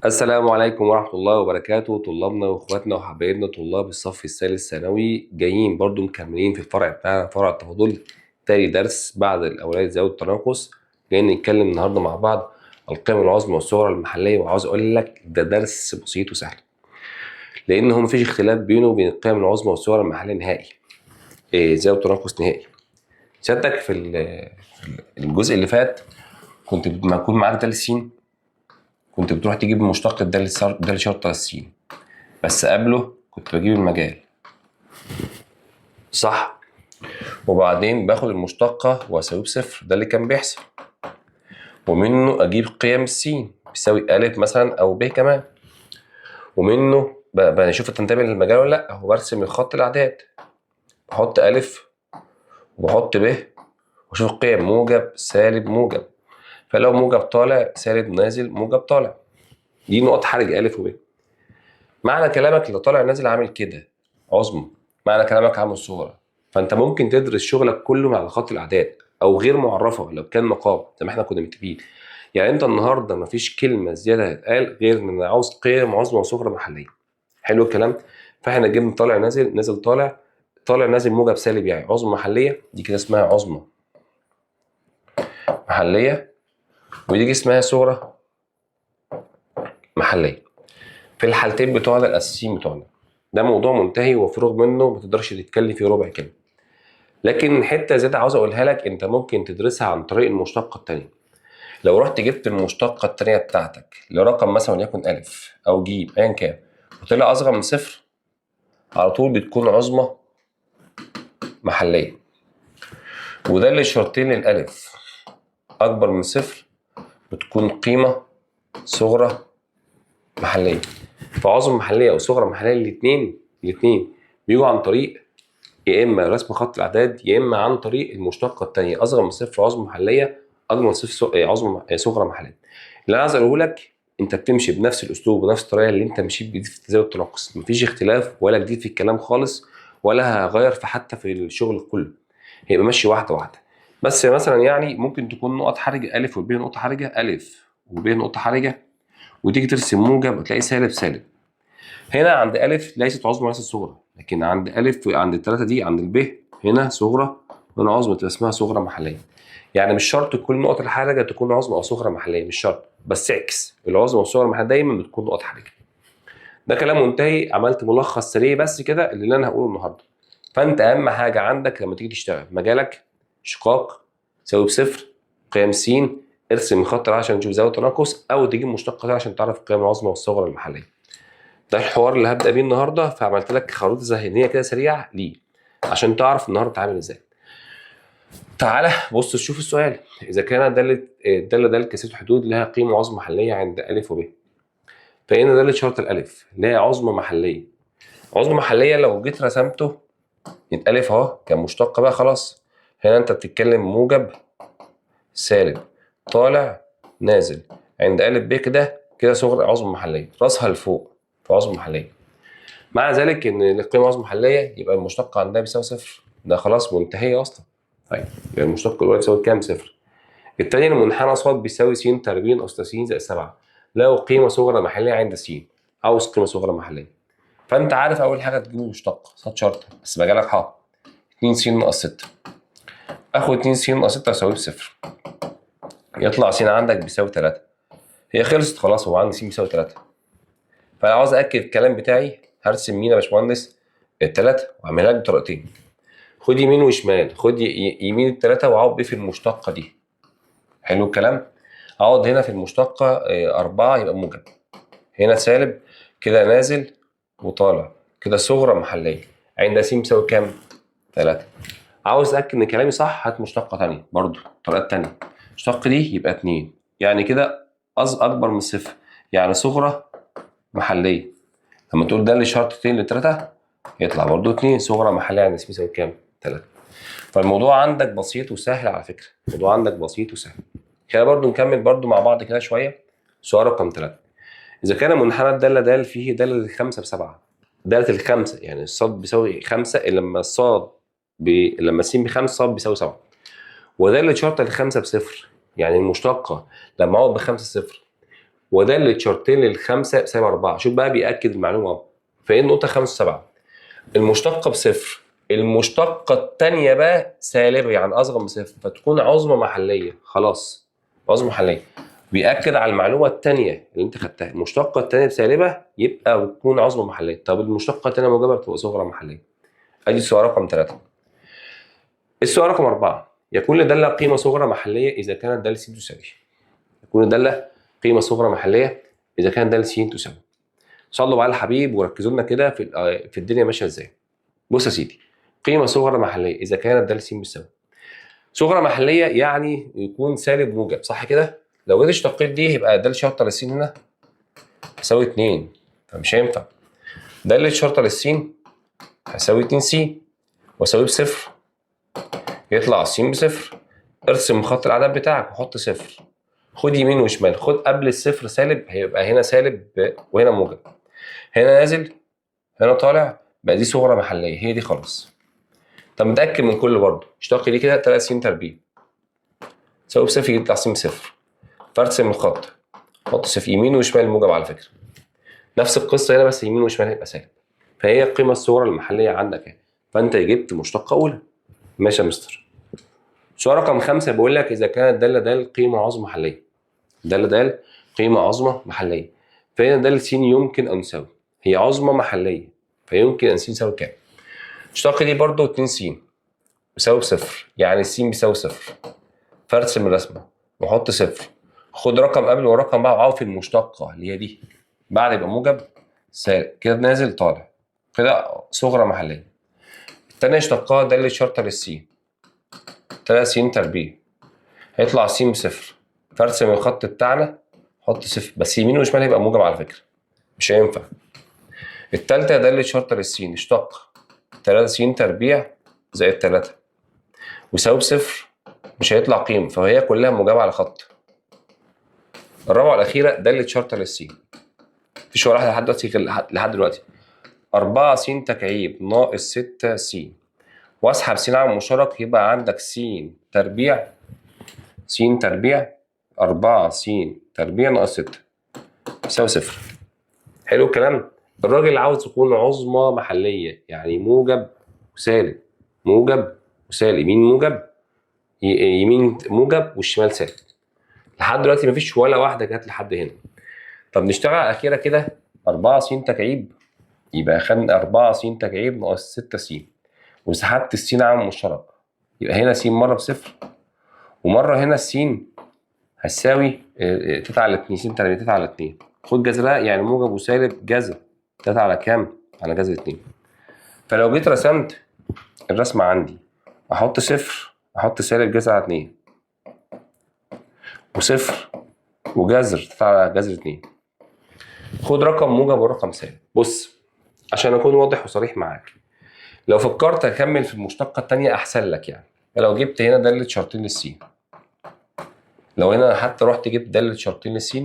السلام عليكم ورحمة الله وبركاته. طلابنا واخواتنا وحبايبنا طلاب الصف الثالث ثانوي جايين برضو مكملين في الفرع بتاعنا، فرع التفاضل، تاني درس بعد الأولاد ذوي التناقص. جايين نتكلم النهارده مع بعض القيم العظمى والصغرى المحلية، وعاوز أقول لك ده درس بسيط وسهل، لأن هو مفيش اختلاف بينه وبين القيم العظمى والصغرى المحلية نهائي. ذوي التناقص نهائي. سيادتك في الجزء اللي فات كنت لما يكون معاك دال س كنت بتروح تجيب مشتق دال شرطة س، بس قبله كنت بجيب المجال، صح؟ وبعدين باخد المشتقة واساويه بصفر، ده اللي كان بيحصل، ومنه اجيب قيم السين بيساوي أ مثلا او ب كمان، ومنه بشوف تنتمي للمجال ولا لا، وبرسم الخط الاعداد، بحط أ وبحط ب واشوف القيم موجب سالب موجب، فلو موجب طالع سالب نازل موجب طالع، دي نقط حرج أ وب. معنى كلامك اللي طالع نازل عامل كده عظمى، معنى كلامك عامل صغرى، فانت ممكن تدرس شغلك كله على خط الاعداد او غير معرفه لو كان مقام زي ما احنا كنا متفقين. يعني انت النهارده مفيش كلمه زياده هتقال غير ان انا عاوز قيم عظمى وصغرى محليه. حلو الكلام. فاحنا جبنا طالع نازل نازل طالع، طالع نازل موجب سالب، يعني عظمى محليه، دي كده اسمها عظمى محليه، ودي اسمها صغرى محليه. في الحالتين بتوعنا الاساسيين بتوعنا، ده موضوع منتهي وفروغ منه ما تقدرش تتكلم فيه ربع كلمه. لكن حته زياده عاوز اقولها لك، انت ممكن تدرسها عن طريق المشتقه الثانيه. لو رحت جبت المشتقه الثانيه بتاعتك لرقم مثلا وليكن ا او ج ايا كان، وطلع اصغر من صفر، على طول بتكون عظمى محليه. وده اللي شرطين للالف، اكبر من صفر بتكون قيمه صغرى محليه. فعظمى محليه او صغرى محليه الاثنين بيجوا عن طريق يا اما رسم خط الاعداد، يا اما عن طريق المشتقه الثانيه، اصغر من صفر عظمى محليه، اكبر من صفر عظمى صغرى محليه. اللي انا عايز اقوله لك، انت بتمشي بنفس الاسلوب ونفس الطريقه اللي انت مشيت بيه في تزاوج التناقص، مفيش اختلاف ولا جديد في الكلام خالص، ولا هغير في حتى في الشغل كله، هيبقى ماشي واحده واحده. بس مثلا يعني ممكن تكون نقط حرجه ا وب نقطه حرجه ا وب نقطه حرجه، وتيجي ترسم موجب وتلاقي سالب سالب. هنا عند أ ليست عظمى وليست صغرى، لكن عند أ عند الثلاثة دي عند الب هنا صغرى، هنا عظمى، تبقى اسمها صغرى محلية. يعني مش شرط كل نقط الحرجة تكون عظمى أو صغرى محلية، مش شرط، بس اعكس العظمى والصغرى المحلية دايما بتكون نقط حرجة. ده كلام منتهي، عملت ملخص سريع بس كده اللي أنا هقوله النهاردة. فأنت أهم حاجة عندك لما تيجي تشتغل مجالك شقاق تساوي بصفر، قيم س، ارسم الخط عشان تشوف زاوية تناقص، أو تجيب مشتقة عشان تعرف القيم العظمى والصغرى المحلية. ده الحوار اللي هبدأ بيه النهارده، فعملت لك خريطة ذهنية كده سريعة ليه عشان تعرف النهارده اتعامل ازاي. تعالى بص شوف السؤال، إذا كان الدالة كثيرة حدود لها قيمة عظمى محلية عند أ وب، فهنا دالة شرط الألف اللي هي عظمى محلية. عظمى محلية لو جيت رسمته يبقى أ أهو كان مشتق بقى خلاص. هنا أنت بتتكلم موجب سالب طالع نازل عند أ ب، كده صغر عظمى محلية راسها لفوق في عظمى محلية. مع ذلك ان القيمه عظمى محليه يبقى المشتقه عندها بيساوي صفر، ده خلاص منتهيه اصلا. طيب يبقى المشتق الاولى بيساوي كام؟ صفر. الثاني المنحنى ص بيساوي س تربيع اس س زائد 7، لو قيمه صغرى محليه عند س، عاوز قيمه صغرى محليه. فانت عارف اول حاجه تجيب المشتق ص شرط، بس بقى لك ح 2 س ناقص 6، اخد 2 س ناقص 6 اساويه بصفر، يطلع س عندك بيساوي 3. هي خلصت خلاص، هو عندي س بيساوي 3. فانا عاوز اكد الكلام بتاعي، هرسم مين يا باشمهندس؟ الثلاثه، واعملها لك بطريقتين، خد يمين وشمال، خد يمين الثلاثه وعوض بيه في المشتقه دي. حلو الكلام. اقعد هنا في المشتقه 4 يبقى موجب، هنا سالب، كده نازل وطالع، كده صغرى محليه عند س بيساوي كام؟ 3. عاوز اتاكد ان كلامي صح، هات مشتقه ثانيه برضو الطريقه الثانيه، المشتقه دي يبقى 2، يعني كده اكبر من صفر، يعني صغرى محليه. لما تقول ده لشرطتين لثلاثه يطلع برضو 2 صغرى محليه عند س بيساوي كام؟ 3. فالموضوع عندك بسيط وسهل على فكره، الموضوع عندك بسيط وسهل. كده برضو نكمل برضو مع بعض كده شويه. سؤال رقم 3، اذا كان منحنى الداله د فيه داله الخمسه ب7، داله الخمسه يعني الصاد بيساوي 5، لما الصاد لما س ب5 صاد بيساوي 7، وداله شرط الخمسه بصفر، يعني المشتقه لما اقعد ب5 صفر ودالة شرطين للخمسة بسالب 4. شوف بقى بيأكد المعلومة اهو. فإيه النقطة 5 و7؟ المشتقة بصفر، المشتقة التانية بقى سالبة يعني أصغر من صفر، فتكون عظمى محلية. خلاص عظمى محلية بيأكد على المعلومة التانية اللي أنت خدتها. المشتقة التانية بسالبة يبقى بتكون عظمى محلية. طب المشتقة التانية موجبة بتبقى صغرى محلية. أدي السؤال رقم 3. السؤال رقم 4. يكون لدالة قيمة صغرى محلية إذا كانت دالة س تساوي. يكون لدالة قيمة صغرى محلية إذا كانت دالة س تساوي. صلوا بقى على الحبيب وركزوا لنا كده في الدنيا ماشية إزاي. بص يا سيدي، قيمة صغرى محلية إذا كانت دالة س بتساوي. صغرى محلية يعني يكون سالب موجب، صح كده؟ لو جيت اشتقيت دي يبقى دالة شرطة للس هنا تساوي 2، فمش هينفع. دالة شرطة للس هتساوي 2 س واساويه بصفر، يطلع س بصفر. ارسم خط الأعداد بتاعك وحط صفر. خد يمين وشمال، خد قبل الصفر سالب، هيبقى هنا سالب وهنا موجب، هنا نازل هنا طالع، بقى دي صغرى محلية، هي دي خلاص. طب متأكد من كل برضه، اشتق دي كده 3 س تربيع تساوي بصفر، يطلع س بصفر. فارسم الخط، حط صفر يمين وشمال موجب على فكرة. نفس القصة هنا بس يمين وشمال هيبقى سالب. فهي القيمة الصغرى المحلية عندك اهي، فأنت جبت مشتقة أولى. ماشي يا مستر. سؤال رقم 5 بيقول لك إذا كانت دالة د قيمة عظمى محلية. دالة د قيمة عظمى محلية، فهنا دالة س يمكن أن تساوي، هي عظمى محلية فيمكن أن س يساوي كام؟ اشتق دي برضه 2 س بيساوي بصفر، يعني س بيساوي صفر. فارسم الرسمة وحط صفر، خد رقم قبل ورقم بعد وعوض في المشتقة اللي هي دي، بعد يبقى موجب سالب كده نازل طالع، كده صغرى محلية. التانية اشتقاها دالة شرطة للس 3 س تربيع، هيطلع س بصفر. فارسم الخط بتاعنا حط صفر، بس يمين وشمال هيبقى موجب على فكرة، مش هينفع. التالتة دالة شرطة للس اشتق 3 س تربيع زائد 3 ويساوي بصفر، مش هيطلع قيمة، فهي كلها موجبة على خط. الرابعة والأخيرة دالة شرطة للس، مفيش ولا واحدة لحد دلوقتي. 4 س تكعيب ناقص 6 س، واسحب س عامل مشترك يبقى عندك س تربيع 4 س تربيع ناقص 6 يساوي صفر. حلو الكلام؟ الراجل عاوز يكون عظمى محلية، يعني موجب وسالب، موجب وسالب، يمين موجب يمين موجب والشمال سالب. لحد دلوقتي مفيش ولا واحدة جت لحد هنا. طب نشتغل على الأخيرة كده. 4 س تكعيب يبقى خدنا 4 س تكعيب ناقص 6 س، وسحبت السين عامل مشترك، يبقى هنا س مرة بصفر ومرة هنا السين هتساوي 3 على 2، س تربيع 3 على 2. خد جذرها يعني موجب وسالب جذر 3 على كام؟ على جذر 2. فلو جيت رسمت الرسمة عندي أحط صفر، أحط سالب جذر على 2 وصفر وجذر 3 على جذر 2. خد رقم موجب ورقم سالب. بص عشان أكون واضح وصريح معاك، لو فكرت أكمل في المشتقة التانية أحسن لك يعني. لو جبت هنا دالة شرطين للس، لو هنا حتى رحت جبت دالة شرطين للس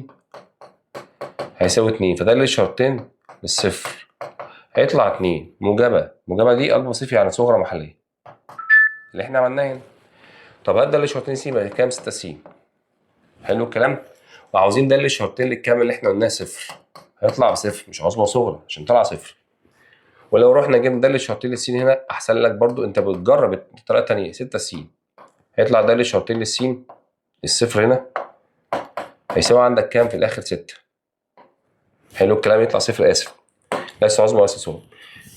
هيساوي 2، فدالة شرطين للصفر هيطلع 2 موجبة. موجبة دي أكبر صفر يعني صغرى محلية اللي احنا عملناه هنا. طب هات دالة شرطين س يبقى كام؟ 6 س. حلو الكلام؟ وعاوزين دالة شرطين للكام اللي احنا قلناه صفر، هيطلع بصفر، مش عظمى صغرى عشان طلع صفر. ولو رحنا جبنا دالة شرطين للس هنا أحسن لك برضو، أنت بتجرب الطريقة التانية. 6 س هيطلع دالة شرطين للس، الصفر هنا هيساوي عندك كام في الآخر؟ 6. حلو الكلام؟ يطلع صفر، آسف، ليس عظمى وليس صغرى.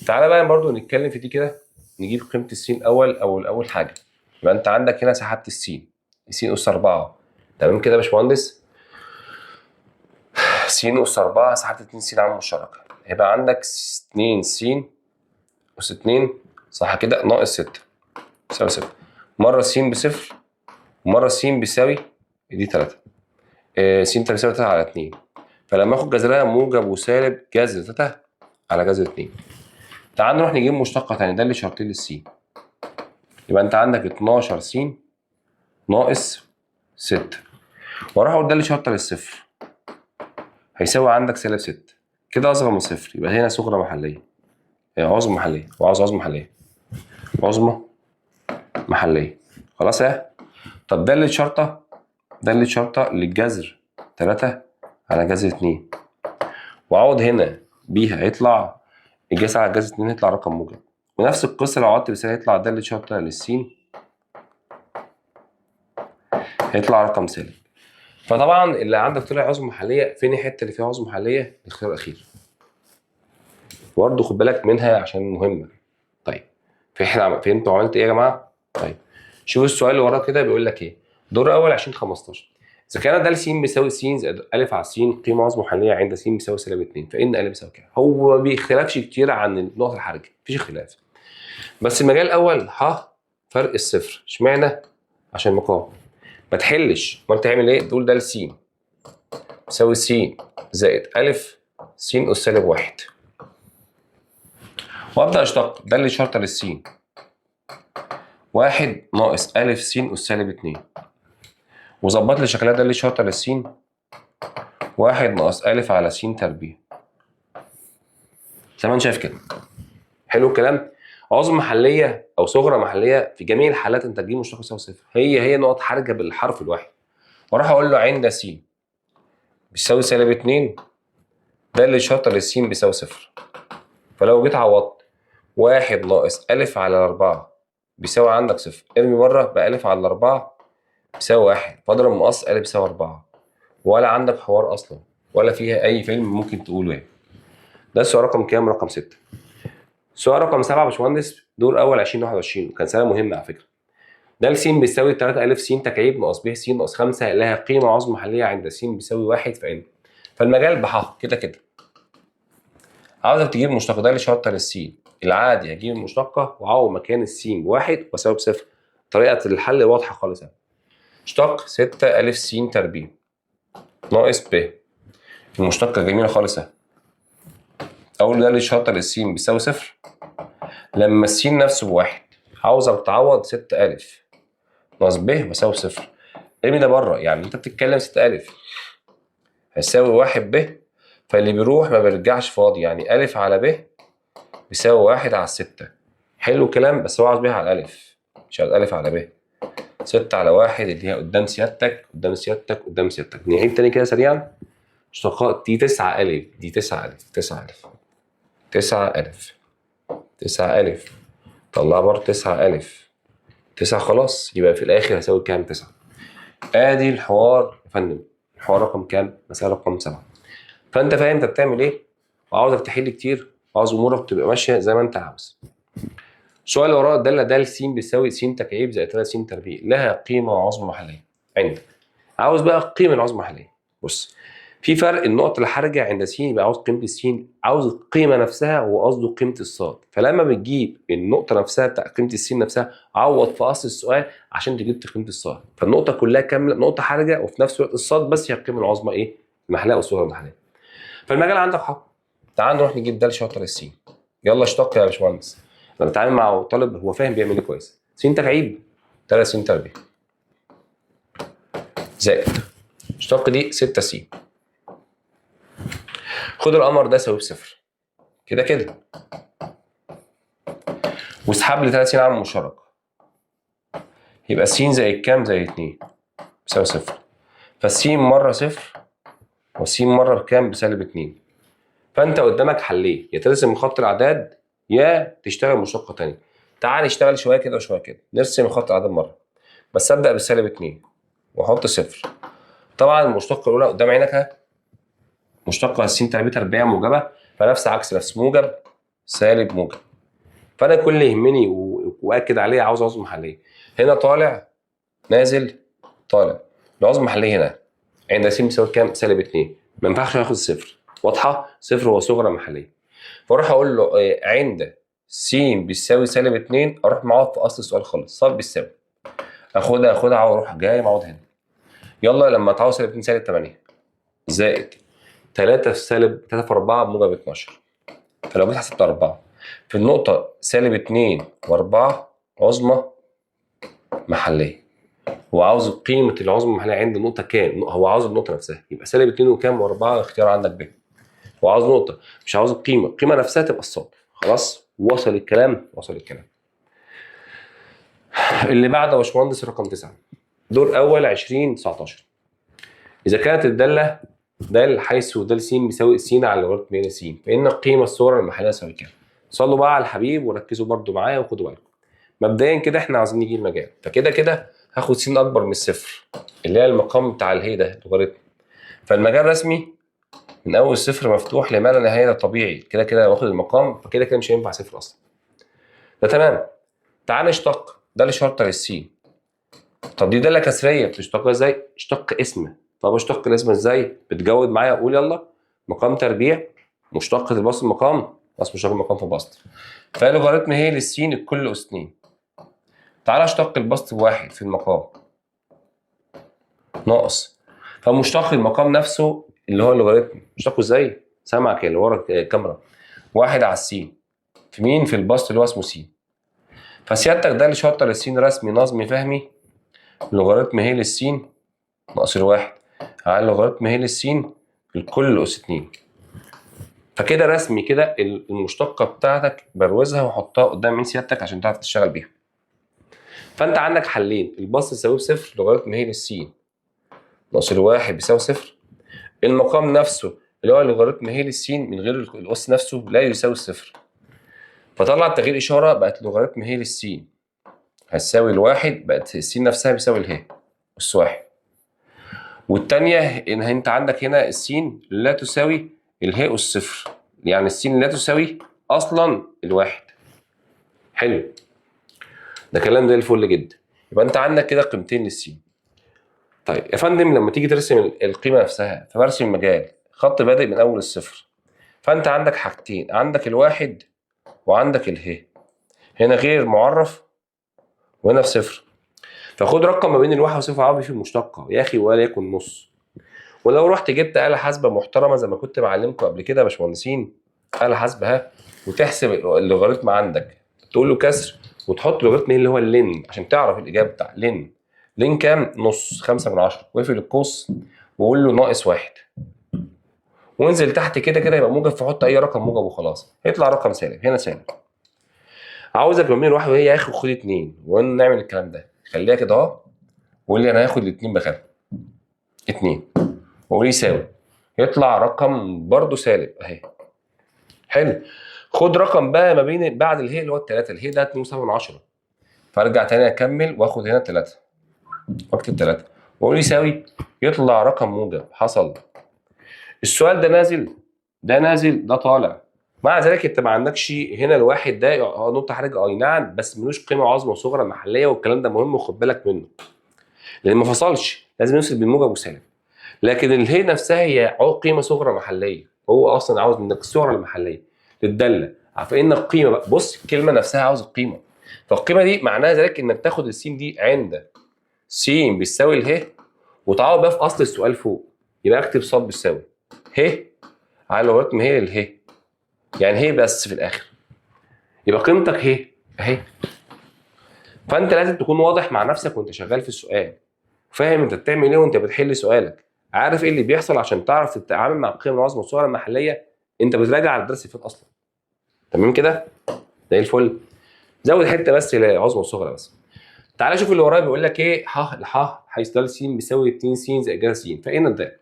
تعالى بقى برضو نتكلم في دي كده، نجيب قيمة السين أول حاجة. يبقى أنت عندك هنا سحبت السين أس 4. تمام كده يا باشمهندس؟ س أس 4 سحبت 2 س عامل مشترك، هيبقى عندك 2 س أس 2 صح كده ناقص 6 يساوي 0. مرة س بصفر ومرة س بيساوي دي 3. س تساوي 3 على 2، فلما اخد جذرها موجب وسالب جذر 3 على جذر 2. تعال نروح نجيب مشتقة تانية، ده اللي شرطين للس. يبقى انت عندك 12 س ناقص 6، واروح اقول ده اللي شرطة للصفر هيساوي عندك سالب 6، كده اصغر من صفر، يبقى هنا صغرى محلية، عظمى محلية، وعاوز عظمى محلية، عظمى محلية. خلاص اهي. طب ده اللي شرطة للجذر 3 على جذر 2 وأعوض هنا بيها هيطلع الجذر على جذر 2 هيطلع رقم موجب. ونفس القصة لو عوضت بسالب هيطلع ده اللي شرطة للسين هيطلع رقم سالب. فطبعا اللي عندك طلع عظمى محلية، فين الحتة اللي فيها عظمى محلية؟ الاختيار الأخير. برضه خد بالك منها عشان مهمة. طيب فهمتوا عملت إيه يا جماعة؟ طيب شوف السؤال اللي وراه كده بيقول لك إيه؟ دور أول 2015 إذا كان د س بيساوي س زائد أ على س قيمة عظمى محلية عند س بيساوي سالب 2 فإن أ بيساوي كام؟ هو ما بيختلفش كتير عن النقطة الحرجة، مفيش اختلاف. بس المجال الأول فرق الصفر، اشمعنى؟ عشان مقام. ما تحلش، امال تعمل ايه؟ تقول ده س يساوي س زائد أ س أس سالب 1 وابدا اشتق ده اللي شرطه للسين 1 ناقص أ س أس سالب 2 وظبط لي شكلها ده اللي شرطه للسين 1 ناقص أ على س تربيع زي ما انت شايف كده. حلو الكلام. عظمى محليه او صغرى محليه في جميع الحالات انت تجيب مشتق يساوي صفر، هي نقط حرجه بالحرف الواحد. واروح اقول له عند س بيساوي سالب 2 ده اللي شرطه للسين بيساوي صفر. فلو جيت عوضت 1 ناقص أ على 4 بيساوي عندك صفر، ارمي بره بقى أ على 4 بيساوي 1 فاضرب مقص أ بيساوي 4 ولا عندك حوار اصلا ولا فيها اي فيلم ممكن تقوله يعني. ده السؤال رقم كام؟ رقم 6. سؤال رقم 7 يا باشمهندس دور اول 2021 كان سؤال مهم على فكره. ده س بيساوي 3 أ س تكعيب ناقص ب س ناقص 5 لها قيمه عظمى محليه عند س بيساوي 1 فان. فالمجال بحق كده كده. عاوزك تجيب مشتق ده اللي شرطه للسين العادي، هجيب المشتقه واعوض مكان السين بواحد واساوي بصفر. طريقه الحل واضحه خالص اهي. اشتق 6 أ س تربيع ناقص ب. المشتقه جميله خالص اهي. اول ده اللي شرطه للسين بيساوي صفر لما السين نفسه بواحد. عاوزك تعوض 6 أ ناقص ب بيساوي صفر. ارمي ده بره، يعني انت بتتكلم 6 أ هيساوي 1 ب، فاللي بيروح ما بيرجعش فاضي، يعني أ على ب بيساوي 1 على 6. حلو الكلام. بس هو عاوز ب على أ مش عاوز أ على ب. 6 على 1 اللي هي قدام سيادتك قدام سيادتك قدام سيادتك. نعيد تاني كده سريعا. اشتقاق دي 9 أ دي 9 أ 9 أ 9 أ 9 أ طلع بره 9 أ 9 خلاص يبقى في الآخر هيساوي كام؟ 9. ادي الحوار يا فندم. الحوار رقم كام؟ مسألة رقم 7. فأنت فاهم أنت بتعمل إيه؟ وعاوزك تحل كتير وعاوز أمورك تبقى ماشية زي ما أنت عاوز. السؤال اللي وراه الدالة د س بيساوي س تكعيب زائد 3 س تربيع لها قيمة عظمى محلية عندك. عاوز بقى القيمة العظمى محلية. بص في فرق النقطة الحرجة عند س يبقى عاوز قيمة السين، عاوز القيمة نفسها وقصده قيمة الصاد. فلما بتجيب النقطة نفسها بتاع قيمة السين نفسها عوض في أصل السؤال عشان تجيب قيمة الصاد. فالنقطة كلها كاملة نقطة حرجة وفي نفس الوقت الصاد بس هي القيمة العظمى إيه؟ المحلية أو الصورة المحلية. فالمجال عندك حق. تعال نروح نجيب د شاطر السين. يلا اشتق يا باشمهندس. انا بتعامل مع طالب هو فاهم بيعمل ايه كويس. س تكعيب 3 س تربيع زائد اشتق دي 6 س. خد القمر ده يساوي بصفر كده كده واسحب لي 3 س عامل مشترك يبقى س زائد كام؟ زائد 2 بيساوي صفر. فالس مره صفر والس مره بكام؟ بسالب 2. فانت قدامك حلين، يا ترسم خط الاعداد يا تشتغل مشتقه ثانيه. تعال نشتغل شويه كده وشويه كده. نرسم خط الاعداد مره بس ابدا بالسالب 2 واحط صفر. طبعا المشتقه الاولى قدام عينك اهي مشتقه س تربيع موجبه فنفس عكس نفس موجب سالب موجب. فانا كل اللي يهمني واكد عليه عاوز عظمى محليه. هنا طالع نازل طالع. العظمى المحليه هنا عند س بيساوي كام؟ سالب 2. ما ينفعش اخد صفر. واضحه؟ صفر هو صغرى محليه. فاروح اقول له عند س بيساوي سالب 2 اروح معوض في اصل السؤال خالص. ص بيساوي اخدها واروح جاي معوض هنا. يلا لما تعوض سالب 2 سالب 8 زائد 3 في سالب 3 في 4 بموجب 12. فلو جيت حسبت 4 في النقطة سالب 2 و4 عظمى محلية. هو عاوز قيمة العظمى المحلية عند النقطة كام؟ هو عاوز النقطة نفسها يبقى سالب 2 وكام و4 اختيار عندك ب. هو عاوز نقطة مش عاوز القيمة نفسها تبقى الصاد. خلاص وصل الكلام؟ وصل الكلام. اللي بعده يا باشمهندس رقم 9 دور أول 2019. إذا كانت الدالة د حيث د س بيساوي س على لوغاريتم ه س، فان القيمه الصغرى المحليه تساوي كام؟ صلوا بقى على الحبيب وركزوا برده معايا وخدوا بالكم. مبدئيا كده احنا عاوزين نجيب المجال، فكده كده هاخد س اكبر من الصفر اللي هي المقام بتاع الهي ده لوغاريتم، فالمجال رسمي من اول صفر مفتوح لما لا نهايه، ده طبيعي كده كده واخد المقام، فكده كده مش هينفع صفر اصلا. ده تمام. تعال نشتق ده اللي شرطه للسين. طب دي داله كسريه بتشتقها ازاي؟ اشتق اسم. طب اشتق الاسم ازاي؟ بتجود معايا، قول يلا. مقام تربيع مشتقة البسط المقام بس مشتق المقام في بسط، فاللوغاريتم هي للسين الكل اس 2. تعالى اشتق البسط بواحد في المقام ناقص، فمشتق المقام نفسه اللي هو اللوغاريتم مشتقه ازاي؟ سامعك اللي ورا الكاميرا، واحد على السين في مين؟ في البسط اللي هو اسمه س. فسيادتك ده اللي شرطه للسين رسمي نظمي فهمي، لوغاريتم هي للسين ناقص الواحد على لوغاريتم هي للسين الكل اس 2. فكده رسمي كده المشتقه بتاعتك بروزها وحطها قدام عين سيادتك عشان تعرف تشتغل بيها. فانت عندك حلين، البسط يساوي بصفر لوغاريتم هي للسين ناقص الواحد بيساوي صفر، المقام نفسه اللي هو لوغاريتم هي للسين من غير الاس نفسه لا يساوي الصفر، فطلع تغيير اشاره بقت لوغاريتم هي للسين هتساوي الواحد، بقت السين نفسها بيساوي اله اس واحد. والثانيه ان انت عندك هنا السين لا تساوي اله اس صفر، يعني السين لا تساوي اصلا الواحد. حلو، ده كلام زي الفل جدا. يبقى انت عندك كده قيمتين للسين. طيب يا فندم لما تيجي ترسم القيمه نفسها، فبرسم المجال خط بادئ من اول الصفر، فانت عندك حاجتين، عندك الواحد وعندك اله، هنا غير معرف وهنا في صفر، فخد رقم ما بين الواحد وصفر عربي في المشتقه يا اخي ولا يكن نص. ولو رحت جبت آلة حاسبة محترمة زي ما كنت معلمكم قبل كده يا باشمهندسين، آلة حاسبة ها، وتحسب اللوغاريتم عندك، تقول له كسر وتحط لوغاريتم اللي هو اللين عشان تعرف الإجابة بتاع لين. لين كام؟ نص 5/10، واقفل القوس وقول له ناقص واحد، وانزل تحت كده كده يبقى موجب، فحط أي رقم موجب وخلاص، هيطلع رقم سالب، هنا سالب. عاوزك ما بين الواحد وهي يا أخي خد 2 ونعمل الكلام ده، خليها كده أهو، وقول لي أنا هاخد الاتنين بخم 2 وقول يساوي، يطلع رقم برضه سالب اهي. حلو، خد رقم بقى ما بين بعد الهي اللي هو التلاته، الهي ده 2.7، فارجع تاني اكمل واخد هنا 3 واكتب 3 واقول يساوي، يطلع رقم موجب. حصل. السؤال ده نازل ده نازل ده طالع، مع ذلك انت ما عندكش هنا الواحد ده نقطه حرجه، اي نعم بس ملوش قيمه عظمى وصغرى محليه، والكلام ده مهم وخد بالك منه لان ما فصلش، لازم يفصل بين موجب وسالب. لكن الهي نفسها هي قيمه صغرى محليه، هو اصلا عاوز منك الصغرى المحليه للداله، فان القيمه بقى بص الكلمه نفسها عاوز القيمه، فالقيمه دي معناها ذلك انك تاخد السين دي عند س بيساوي اله وتعوض بقى في اصل السؤال فوق، يبقى اكتب ص بيساوي ه على لوغاريتم هي اله، يعني هي بس في الاخر، يبقى قيمتك ه اهي. فانت لازم تكون واضح مع نفسك وانت شغال في السؤال، فاهم انت بتعمل ايه وانت بتحل سؤالك، عارف ايه اللي بيحصل عشان تعرف تتعامل مع القيم العظمى والصغرى المحليه، انت بتراجع على الدرس اللي فات اصلا. تمام كده زي الفل. زود حته بس للعظمى والصغرى بس. تعالى شوف اللي ورايا بيقول لك ايه، ح لح حيث د س بيساوي 2 س زائد ج س، فان د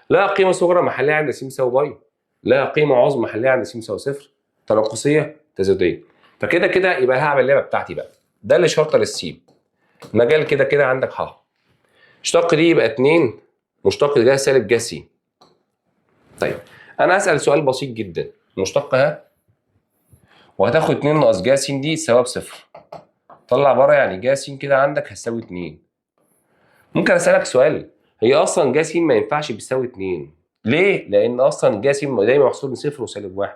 لا قيمه صغرى محليه عند س بيساوي باي، لا قيمه عظمى محليه عند س بيساوي صفر، تناقصيه تزايديه. فكده كده يبقى هعمل اللعبه بتاعتي بقى، ده اللي شرطه للسين. مجال كده كده عندك ح، اشتق دي يبقى 2 مشتق ج سالب ج س. طيب انا هسال سؤال بسيط جدا، مشتق ها وهتاخد 2 ناقص ج س دي تساوي بصفر، طلع بره يعني ج س كده عندك هتساوي 2. ممكن اسالك سؤال، هي اصلا ج س ما ينفعش بتساوي 2 ليه؟ لان اصلا ج س دايما محسوب من صفر وسالب 1،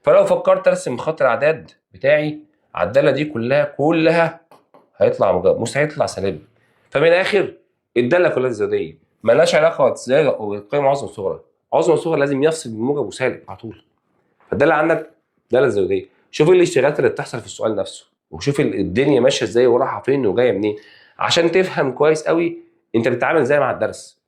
فلو فكرت ارسم خط الاعداد بتاعي على الداله دي كلها هيطلع موجب، مستحيل يطلع سالب. فمن الاخر الداله كلها زياديه مالهاش علاقه ازاي قيم عظمى صغرى، عظمى صغرى لازم يفصل بين موجب وسالب على طول. فالداله عندك داله زياديه. شوف الاشتغالات اللي بتحصل في السؤال نفسه، وشوف الدنيا ماشيه ازاي ورايحه فين وجايه منين، عشان تفهم كويس قوي انت بتتعامل ازاي مع الدرس.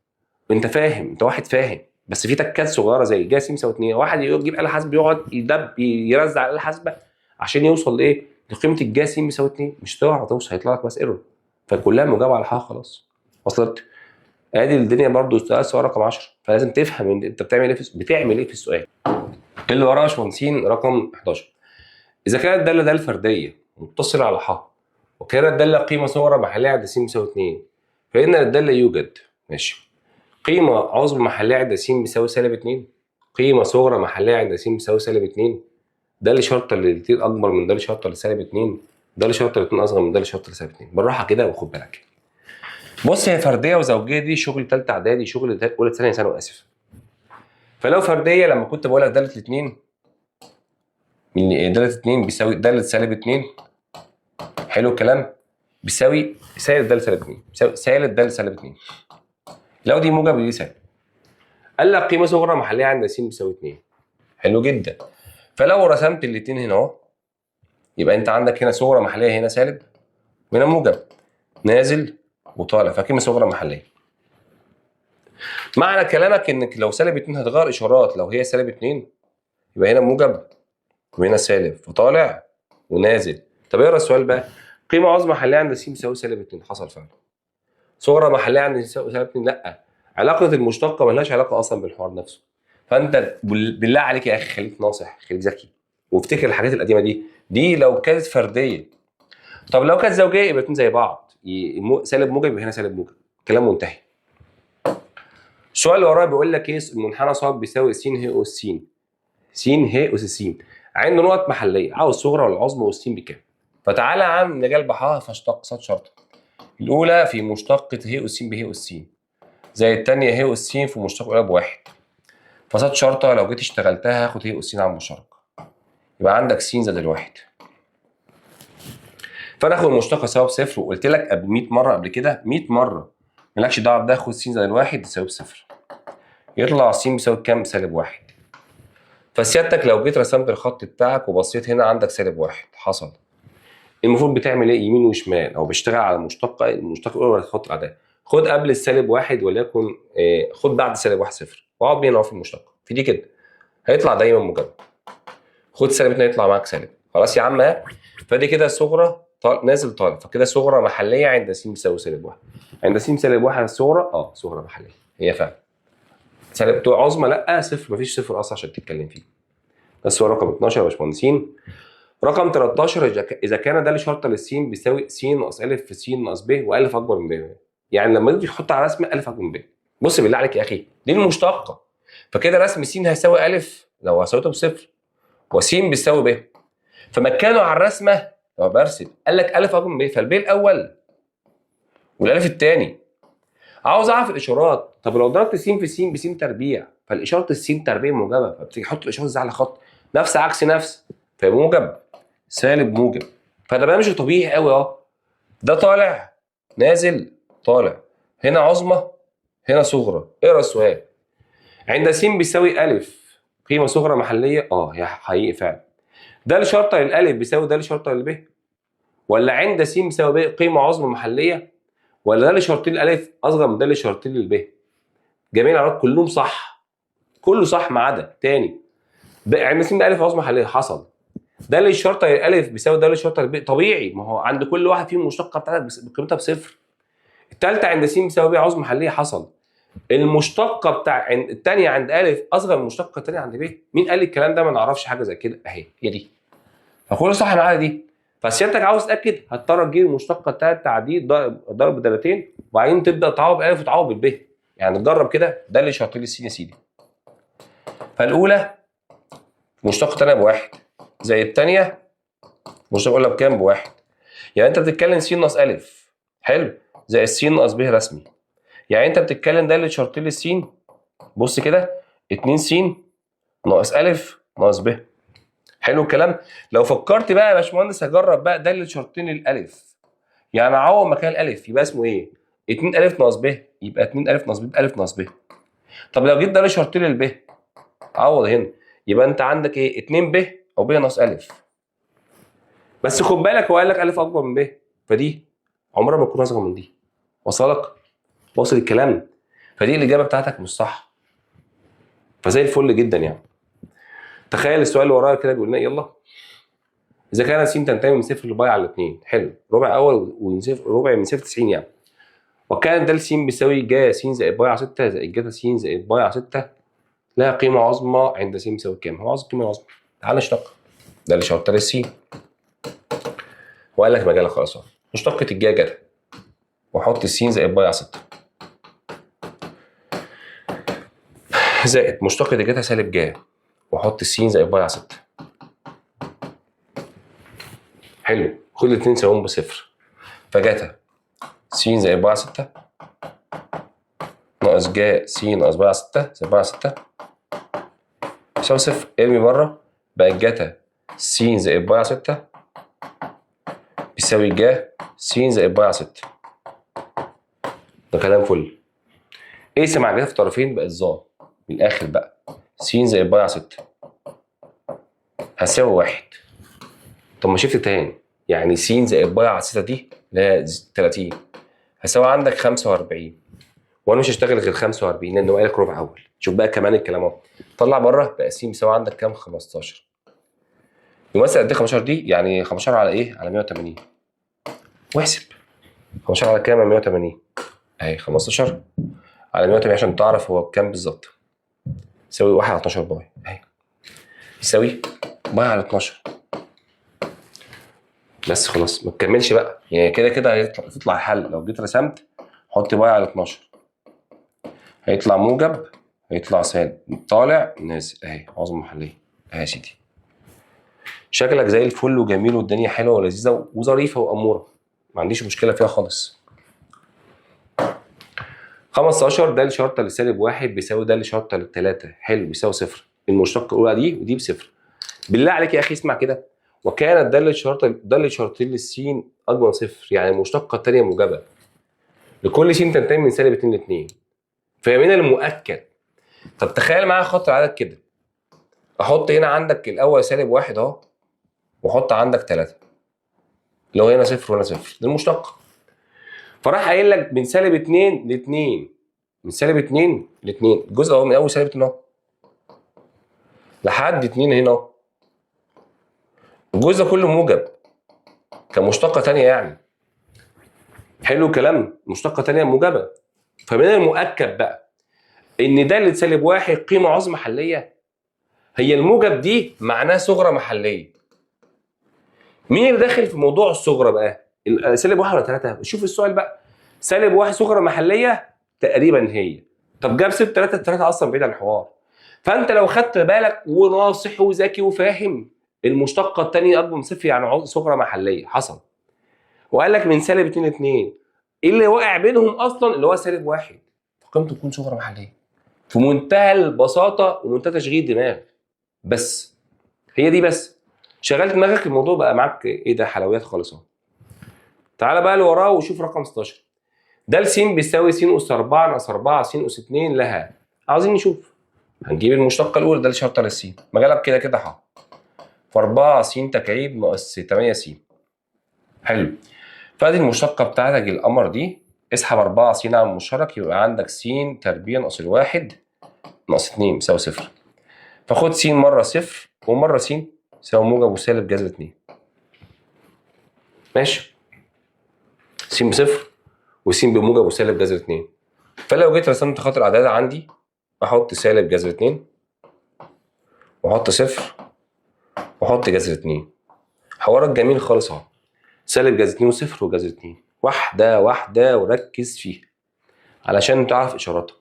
انت فاهم، انت واحد فاهم، بس في تكات صغيره زي جا س يساوي 2، واحد يجيب آلة حاسبة يقعد يدب يرزع الآلة الحاسبة عشان يوصل لايه؟ لقيمه الجا س بيساوي 2، مش هتعرف توصل، هيطلع لك بس ايرور، فكلها مجاوبه على حاجه خلاص. وصلت؟ ادي الدنيا برضو السؤال رقم 10، فلازم تفهم انت بتعمل ايه في السؤال. اللي وراه يا باشمهندسين رقم 11. اذا كانت الداله داله فرديه متصله على ح، وكانت الداله قيمه صغرى محليه عند س بيساوي 2، فان الداله يوجد ماشي قيمه عظمى محليه عند س بيساوي -2، قيمه صغرى محليه عند س بيساوي -2، ده اللي شرط الاثنين اكبر من ده اللي شرط -2، ده اللي شرط الاثنين اصغر من ده اللي شرط -2. بالراحه كده وخد بالك. بص، هي فرديه وزوجيه دي شغل ثالثه اعدادي، شغل اولى ثانيه ثانوي، اسف. فلو فرديه لما كنت بقول لك داله الاثنين، داله 2 بيساوي داله -2، حلو الكلام، بيساوي سالب داله -2، بيساوي سالب داله -2. لو دي موجب ودي سالب. قال لك قيمه صغرى محليه عند س بيساوي 2، حلو جدا. فلو رسمت الاثنين هنا اهو، يبقى انت عندك هنا صغرى محليه، هنا سالب وهنا موجب، نازل وطالع، فقيمه صغرى محليه. معنى كلامك انك لو -2 هتغير اشارات، لو هي -2 يبقى هنا موجب وهنا سالب، فطالع ونازل. طب اقرا السؤال بقى. قيمه عظمى محليه عند س بيساوي -2، حصل فعلا. صغرى محليه عند س بيساوي -2، لا. علاقه المشتقه ملهاش علاقه اصلا بالحوار نفسه. فانت بالله عليك يا اخي خليك ناصح، خليك ذكي، وافتكر الحاجات القديمه دي لو كانت فرديه. طب لو كانت زوجيه يبقى الاثنين زي بعض، سالب موجب يبقى هنا سالب موجب، كلام منتهي. السؤال اللي وراه بيقول لك ايه؟ المنحنى ص بيساوي س ه اس س، س ه اس س، عنده نقط محليه، عاوز الصغرى والعظمى والسين بكام. فتعالى يا عم نجال بحاها فاشتق صاد شرطه. الاولى في مشتقه ه اس س ب ه اس س، زي الثانيه ه اس س في مشتق الاولى بواحد، فصاد شرطه لو جيت اشتغلتها هاخد ه اس س على المشترك، يبقى عندك س زائد الواحد. فانا اخد المشتقه يساوي بصفر، وقلت لك 100 مره قبل كده، 100 مره مالكش دعوه بده، خد س زائد الواحد يساوي بصفر، يطلع س بيساوي كام؟ -1. فسيادتك لو جيت رسمت الخط بتاعك وبصيت هنا عندك -1 حصل. المفروض بتعمل ايه؟ يمين وشمال، او بيشتغل على المشتقه الاولى ولا الخط العادي. خد قبل -1 وليكن خد بعد -1 صفر، واقعد بينا اهو في المشتقه في دي كده، هيطلع دايما موجب. خد -2 يطلع معاك سالب، خلاص يا عم اهي. فدي كده صغرى نازل طالع، فكده صغرى محليه عند س بيساوي -1. عند س -1 الصغرى صغرى محليه هي فعلا. سالب عظمى لا، صفر، مفيش صفر اصلا عشان تتكلم فيه. بس هو رقم 12 يا باشمهندسين. رقم 13، اذا كان ده اللي شرط للسين بيساوي س ناقص ا في س ناقص ب والف اكبر من ب. يعني لما تيجي تحط على رسمه الف اكبر من ب، بص بالله عليك يا اخي دي المشتقه، فكده رسم س هيساوي الف لو هساويته بصفر، وس بيساوي ب، فمكانه على الرسمه لو برسم قال لك الف اكبر من ب، فالب الاول والالف الثاني. عاوز اعرف الاشارات. طب لو ضربت س في س بس تربيع، فالاشاره السين تربيع موجبه، فبتيجي تحط الاشاره ازاي على خط نفس عكس نفس، فيبقى موجب سالب موجب. فده بمشي طبيعي قوي اهو، ده طالع نازل طالع، هنا عظمى هنا صغرى. اقرا السؤال. عند س بيساوي الف قيمه صغرى محليه، هي حقيقي فعلا. ده اللي شرطه للالف بيساوي ده اللي شرطه للب، ولا عند س بيساوي ب قيمه عظمى محليه، ولا ده اللي شرطين الالف اصغر من ده اللي شرطين للب؟ جميع العلاقات كلهم صح، كله صح ما عدا تاني. عند س الف عظمى محليه حصل. ده اللي الشرطه للالف بيساوي ده اللي الشرطه للب، طبيعي، ما هو عند كل واحد فيهم المشتقه بتاعتك بقيمتها بصفر. الثالثه عند س بيساوي ب عظمى محليه حصل. المشتقه بتاع الثانيه عند الف اصغر من المشتقه الثانيه عند ب. مين قال لي الكلام ده؟ ما نعرفش حاجه زي كده اهي، هي دي. فكله صح ما عدا دي. فسيادتك عاوز تتاكد هتضطر تجيب المشتقه الثالثه تعديل ضرب بدالتين، وبعدين تبدا تعوض الف وتعوض بالب. يعني تجرب كده، ده اللي شرط لي السين يا سيدي. فالاولى مشتقه ثانيه بواحد، زي الثانيه مشتقه الاولى بكام؟ بواحد. يعني انت بتتكلم س ناقص الف، حلو، زي الس ناقص ب رسمي. يعني انت بتتكلم ده اللي شرط لي السين، بص كده 2 س ناقص الف ناقص ب، حلو الكلام. لو فكرت بقى يا باشمهندس هجرب بقى ده اللي شرطين الالف، يعني اعوض مكان الالف يبقى اسمه ايه؟ 2 الف ناقص ب، يبقى 2 الف ناقص ب بالف ناقص ب. طب لو جيت ده اللي شرطين الب، عوض هنا، يبقى انت عندك ايه؟ 2 ب او ب ناقص الف. بس خد بالك هو قال لك الف اكبر من ب، فدي عمرها ما تكون اصغر من دي. وصلك؟ واصل الكلام؟ فدي الاجابه بتاعتك مش صح. فزي الفل جدا يعني. تخيل السؤال اللي ورايا كده بيقول لنا يلا. اذا كان س تنتمي من صفر لباي على 2، حلو، ربع اول وربع من صفر 90 يعني. وكان د س بيساوي ج س زائد ب على 6 زائد ج س زائد ب على 6 لها قيمة عظمى عند س بيساوي كام؟ هو عاوز القيمة العظمى. تعال نشتق. ده اللي شرط للس. وقال لك مجالك خلاص اهو. مشتقة الجاجة واحط س زائد ب على 6 زائد مشتقة الجتا سالب ج واحط س زائد ب على 6. حلو، خد الاثنين ساويهم بصفر. فجتا س زائد ب على 6 ناقص ج س ناقص ب على 6 زائد ب على 6 يساوي صفر. ارمي بره بقت جتا س زائد ب على 6 بيساوي ج س زائد ب على 6. ده كلام فل. اقسم مع جتا في طرفين بقت ظ. من الاخر بقى س زائد ب على 6 هتساوي 1. طب ما شفت تاني، يعني س زائد ب على 6 دي اللي هي 30 هتساوي عندك 45. وانا مش هشتغل غير 45 لان هو قال لك ربع اول. شوف بقى كمان الكلام اهو. طلع بره بقى س بيساوي عندك كام؟ 15. يمثل قد ايه 15 دي؟ يعني 15 على ايه؟ على 180. واحسب 15 على كام؟ 180 اهي. 15 على 180 عشان تعرف هو بكام بالظبط. يساوي 1 على 12 باي اهي. يساوي باي على 12. بس خلاص ما تكملش بقى، يعني كده كده هيطلع الحل. لو جيت رسمت حط باي على 12 هيطلع موجب هيطلع سالب طالع نازل اهي. عظمة محلية اهي يا سيدي. شكلك زي الفل وجميل والدنيا حلوه ولذيذه وظريفه واموره، ما عنديش مشكله فيها خالص. 15 د شرطه لسالب 1 بيساوي د شرطه ل3 حلو بيساوي صفر. المشتقه الاولى دي ودي بصفر. بالله عليك يا اخي اسمع كده. وكانت د شرطين للسين اكبر من صفر، يعني المشتقه الثانيه موجبه لكل س تنتهي من سالب 2 ل 2. فمن المؤكد. طب تخيل معايا خط العدد كده. احط هنا عندك الاول سالب 1 اهو واحط عندك 3 اللي هو هنا صفر وهنا صفر. دي المشتقه. فراح قايل لك من سالب 2 ل 2. من سالب 2 ل 2 الجزء اهو من اول سالب 2 اهو لحد 2 هنا اهو. الجزء كله موجب كمشتقه ثانيه يعني. حلو الكلام. مشتقه ثانيه موجبه. فمن المؤكد بقى ان د سالب 1 قيمه عظمى محليه. هي الموجب دي معناها صغرى محليه. مين اللي داخل في موضوع الصغرى بقى؟ سالب 1 ولا 3؟ شوف السؤال بقى. سالب 1 صغرى محليه تقريبا هي. طب جاب سالب 3 3 اصلا بعيد عن الحوار. فانت لو خدت بالك وناصح وذكي وفاهم المشتقه الثانيه اكبر من صفر يعني صغرى محليه حصل. وقال لك من سالب 2 ل 2 ايه اللي واقع بينهم اصلا اللي هو سالب 1 فقيمته تكون صغرى محليه. في منتهى البساطه ومنتهى تشغيل دماغ. بس هي دي بس. شغلت دماغك الموضوع بقى معاك ايه ده حلويات خالص اهو. تعالى بقى اللي وراه وشوف رقم 16. د س بيساوي س اس 4 ناقص 4 س اس 2 لها. عاوزين نشوف. هنجيب المشتقه الاولى ده شرطه للس. مجالها كده كده ح. ف 4 س تكعيب ناقص 8 س. حلو. فادي المشتقه بتاعتك القمر دي. اسحب 4 س على المشترك يبقى عندك س تربيع ناقص الواحد ناقص 2 بيساوي صفر. فخد س مره صفر ومره س يساوي موجب وسالب جذر 2. ماشي. س بصفر وس بموجب وسالب جذر 2. فلو جيت رسمت خط الاعداد عندي احط سالب جذر 2 واحط صفر واحط جذر 2. حوارك جميل خالص اهو. سالب جذر 2 وصفر وجذر 2 واحده واحده وركز فيها علشان تعرف اشاراتك.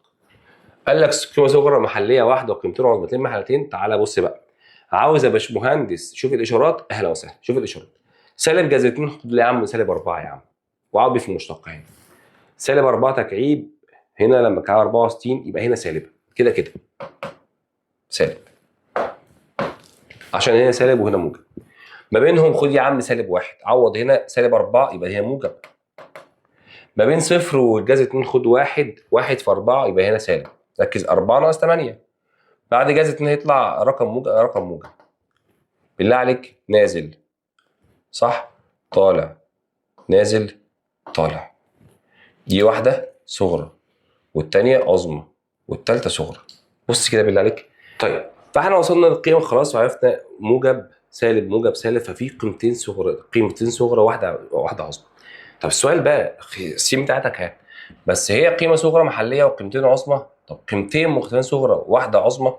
قال لك قيمه صغرى محليه واحده وقيمتين عظمتين محلتين. تعالى بص بقى. عاوز يا باشمهندس شوف الاشارات. اهلا وسهلا. شوف الاشارات. سالب جذر 2 خد لي يا عم سالب 4 يا عم وعبي في المشتقه هنا. سالب 4 تكعيب هنا لما كعب 64 يبقى هنا سالب كده كده. سالب عشان هنا سالب وهنا موجب. ما بينهم خد يا عم سالب 1 عوض هنا سالب 4 يبقى هي موجب. ما بين صفر والجذر 2 خد 1 1 في 4 يبقى هنا سالب. ركز 4 ناقص 8 بعد جذر 2 هيطلع رقم موجب رقم موجب. بالله عليك نازل صح طالع نازل طالع. دي واحده صغرى والثانيه عظمى والثالثه صغرى. بص كده بالله عليك. طيب فاحنا وصلنا للقيم خلاص وعرفنا موجب سالب موجب سالب. ففي قيمتين صغرى واحده عظمى. طب السؤال بقى السين بتاعتك بس هي قيمه صغرى محليه وقيمتين عظمى. طب قيمتين مختلفين صغرى واحده عظمى،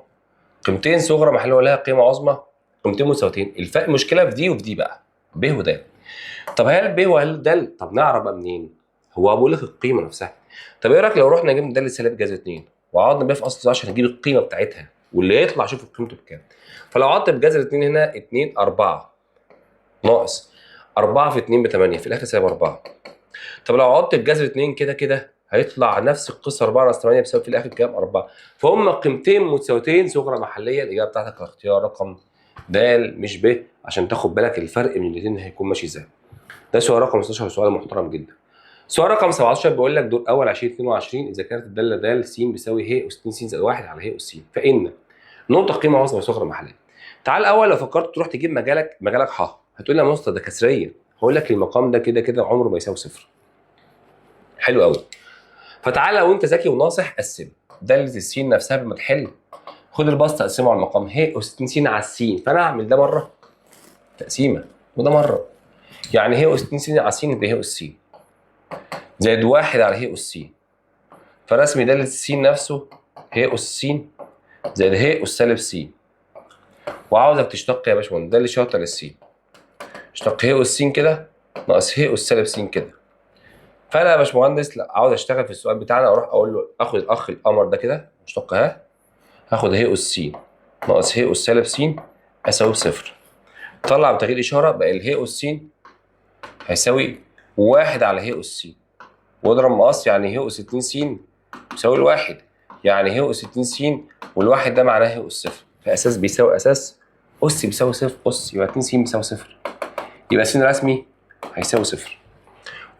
قيمتين صغرى محليه ولها قيمه عظمى، قيمتين متساويتين. الفرق المشكله في دي وفي دي بقى، ب وده. طب هل ب وهل د؟ طب نعرف بقى منين؟ هو بقول لك القيمه نفسها. طب ايه رايك لو رحنا جبنا د سالب جذر 2 وقعدنا بيه في اصل عشان نجيب القيمه بتاعتها واللي يطلع شوف قيمته بكام. فلو قعدت بجذر 2 هنا 2 4 ناقص 4 في 2 ب 8 في الاخر سالب 4. طب لو قعدت بجذر 2 كده كده هيطلع نفس القصه 4 ناقص 8 بيساوي في الاخر كام؟ 4. فهم قيمتين متساويتين صغرى محليه. الاجابه بتاعتك اختيار رقم د مش ب، عشان تاخد بالك الفرق من الاثنين هيكون ماشي ازاي. ده سؤال رقم 16، سؤال محترم جدا. سؤال رقم 17 بيقول لك دور اول 2022 اذا كانت الداله د س بيساوي ه اس 2 س زائد 1 على ه اس س، فان نقطه قيمه عظمى صغرى محليه. تعال الاول لو فكرت تروح تجيب مجالك ح، هتقول لي يا مستر ده كسريه. هقول لك المقام ده كده كده عمره ما يساوي صفر. حلو قوي. فتعالى لو انت ذكي وناصح قسم داله السين نفسها لما تحل، خد البسط تقسمه على المقام ه اس 2 س على السين، فانا اعمل ده مره تقسيمه وده مره. يعني ه اس 2 س على س يبقى ه اس س زائد 1 على ه اس س، فرسم داله السين نفسه ه اس س زائد ه اس سالب س. وعاوزك تشتق يا باشمهندس، ده اللي شاطر للسين. اشتق ه اس س كده ناقص ه اس سالب س كده. فانا يا باشمهندس لا عاوز اشتغل في السؤال بتاعنا، اروح اقول له اخد الاخ القمر ده كده اشتق هاخد ه اس س ناقص ه اس سالب س هيساوي بصفر. طلع بتغيير اشاره بقى ال ه اس س هيساوي 1 على ه اس س، واضرب مقص يعني ه اس 2 س يساوي الواحد، يعني ه اس 2 س والواحد ده معناه ه اس صفر، فاساس بيساوي اساس، اس بيساوي صفر، اس يبقى 2 س بيساوي صفر، يبقى س رسمي هيساوي صفر.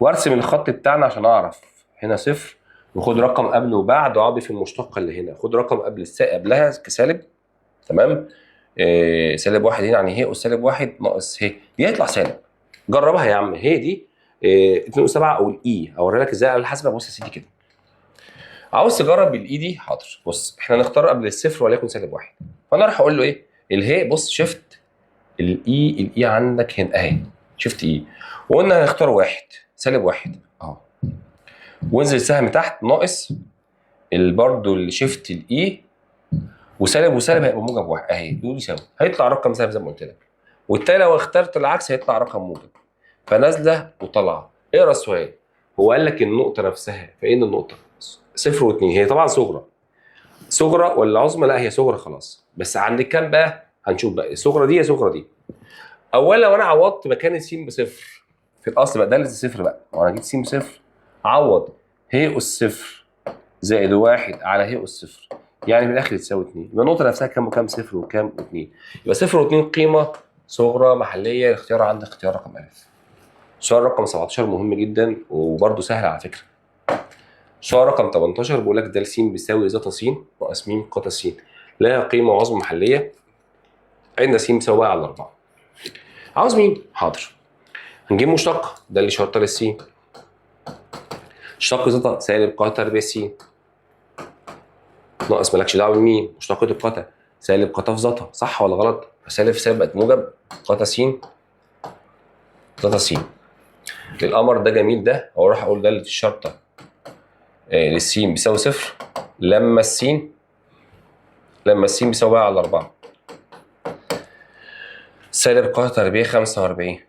وارسم الخط بتاعنا عشان اعرف هنا صفر، وخد رقم قبل وبعد واقعد في المشتقه اللي هنا، خد رقم قبل قبلها كسالب، تمام. سالب واحد هنا يعني ه اس سالب واحد ناقص ه دي هيطلع سالب. جربها يا عم، ه دي 2.7 او الاي، اوري لك ازاي على الحاسبه. بص يا سيدي كده، عاوز تجرب بالاي دي، حاضر. بص احنا نختار قبل الصفر وليكن سالب واحد، فانا راح اقول له ايه اله. بص شفت الاي عندك هنا اهي، شفت اي، وقلنا هنختار واحد سالب واحد اهو، وانزل سهم تحت ناقص برضه اللي شفت الاي، وسالب وسالب هيبقى موجب واحد اهي، دول يساوي، هيطلع رقم سالب زي ما قلت لك. والتاني لو اخترت العكس هيطلع رقم موجب، فنازله وطالعه. اقرا السؤال، هو قال لك النقطه نفسها، فين النقطه؟ صفر واثنين، هي طبعا صغرى. صغرى ولا عظمى؟ لا هي صغرى خلاص، بس عند كام بقى؟ هنشوف بقى الصغرى دي، صغرى دي. اولا لو انا عوضت مكان الس بصفر في الاصل بقى، ده اللي صفر بقى، لو انا جيت س بصفر عوض ه اس صفر زائد واحد على ه اس صفر، يعني من الاخر تساوي 2. يبقى النقطه نفسها كام وكام؟ صفر وكام؟ و2. يبقى صفر و2 قيمه صغرى محليه، الاختيار عندك اختيار رقم الف. سؤال رقم 17 مهم جدا وبرده سهل على فكره. سؤال رقم 18 بيقول لك د س بيساوي ز س ناقص م ق س لها قيمه عظمى محليه عند س بيساوي 1 على 4. عاوز مين؟ حاضر. هنجيب مشتق، ده اللي شرطه للسين. اشتق ز سالب ق تربيع س ناقص مالكش دعوه بمين، مشتقة القتا سالب ق في ز، صح ولا غلط؟ سالب في سالب بقت موجب، ق س ز س. القمر ده جميل ده، واروح اقول ده اللي الشرطه للسين بيساوي صفر لما السين بيساوي 1 على 4. سالب ق تربيع 45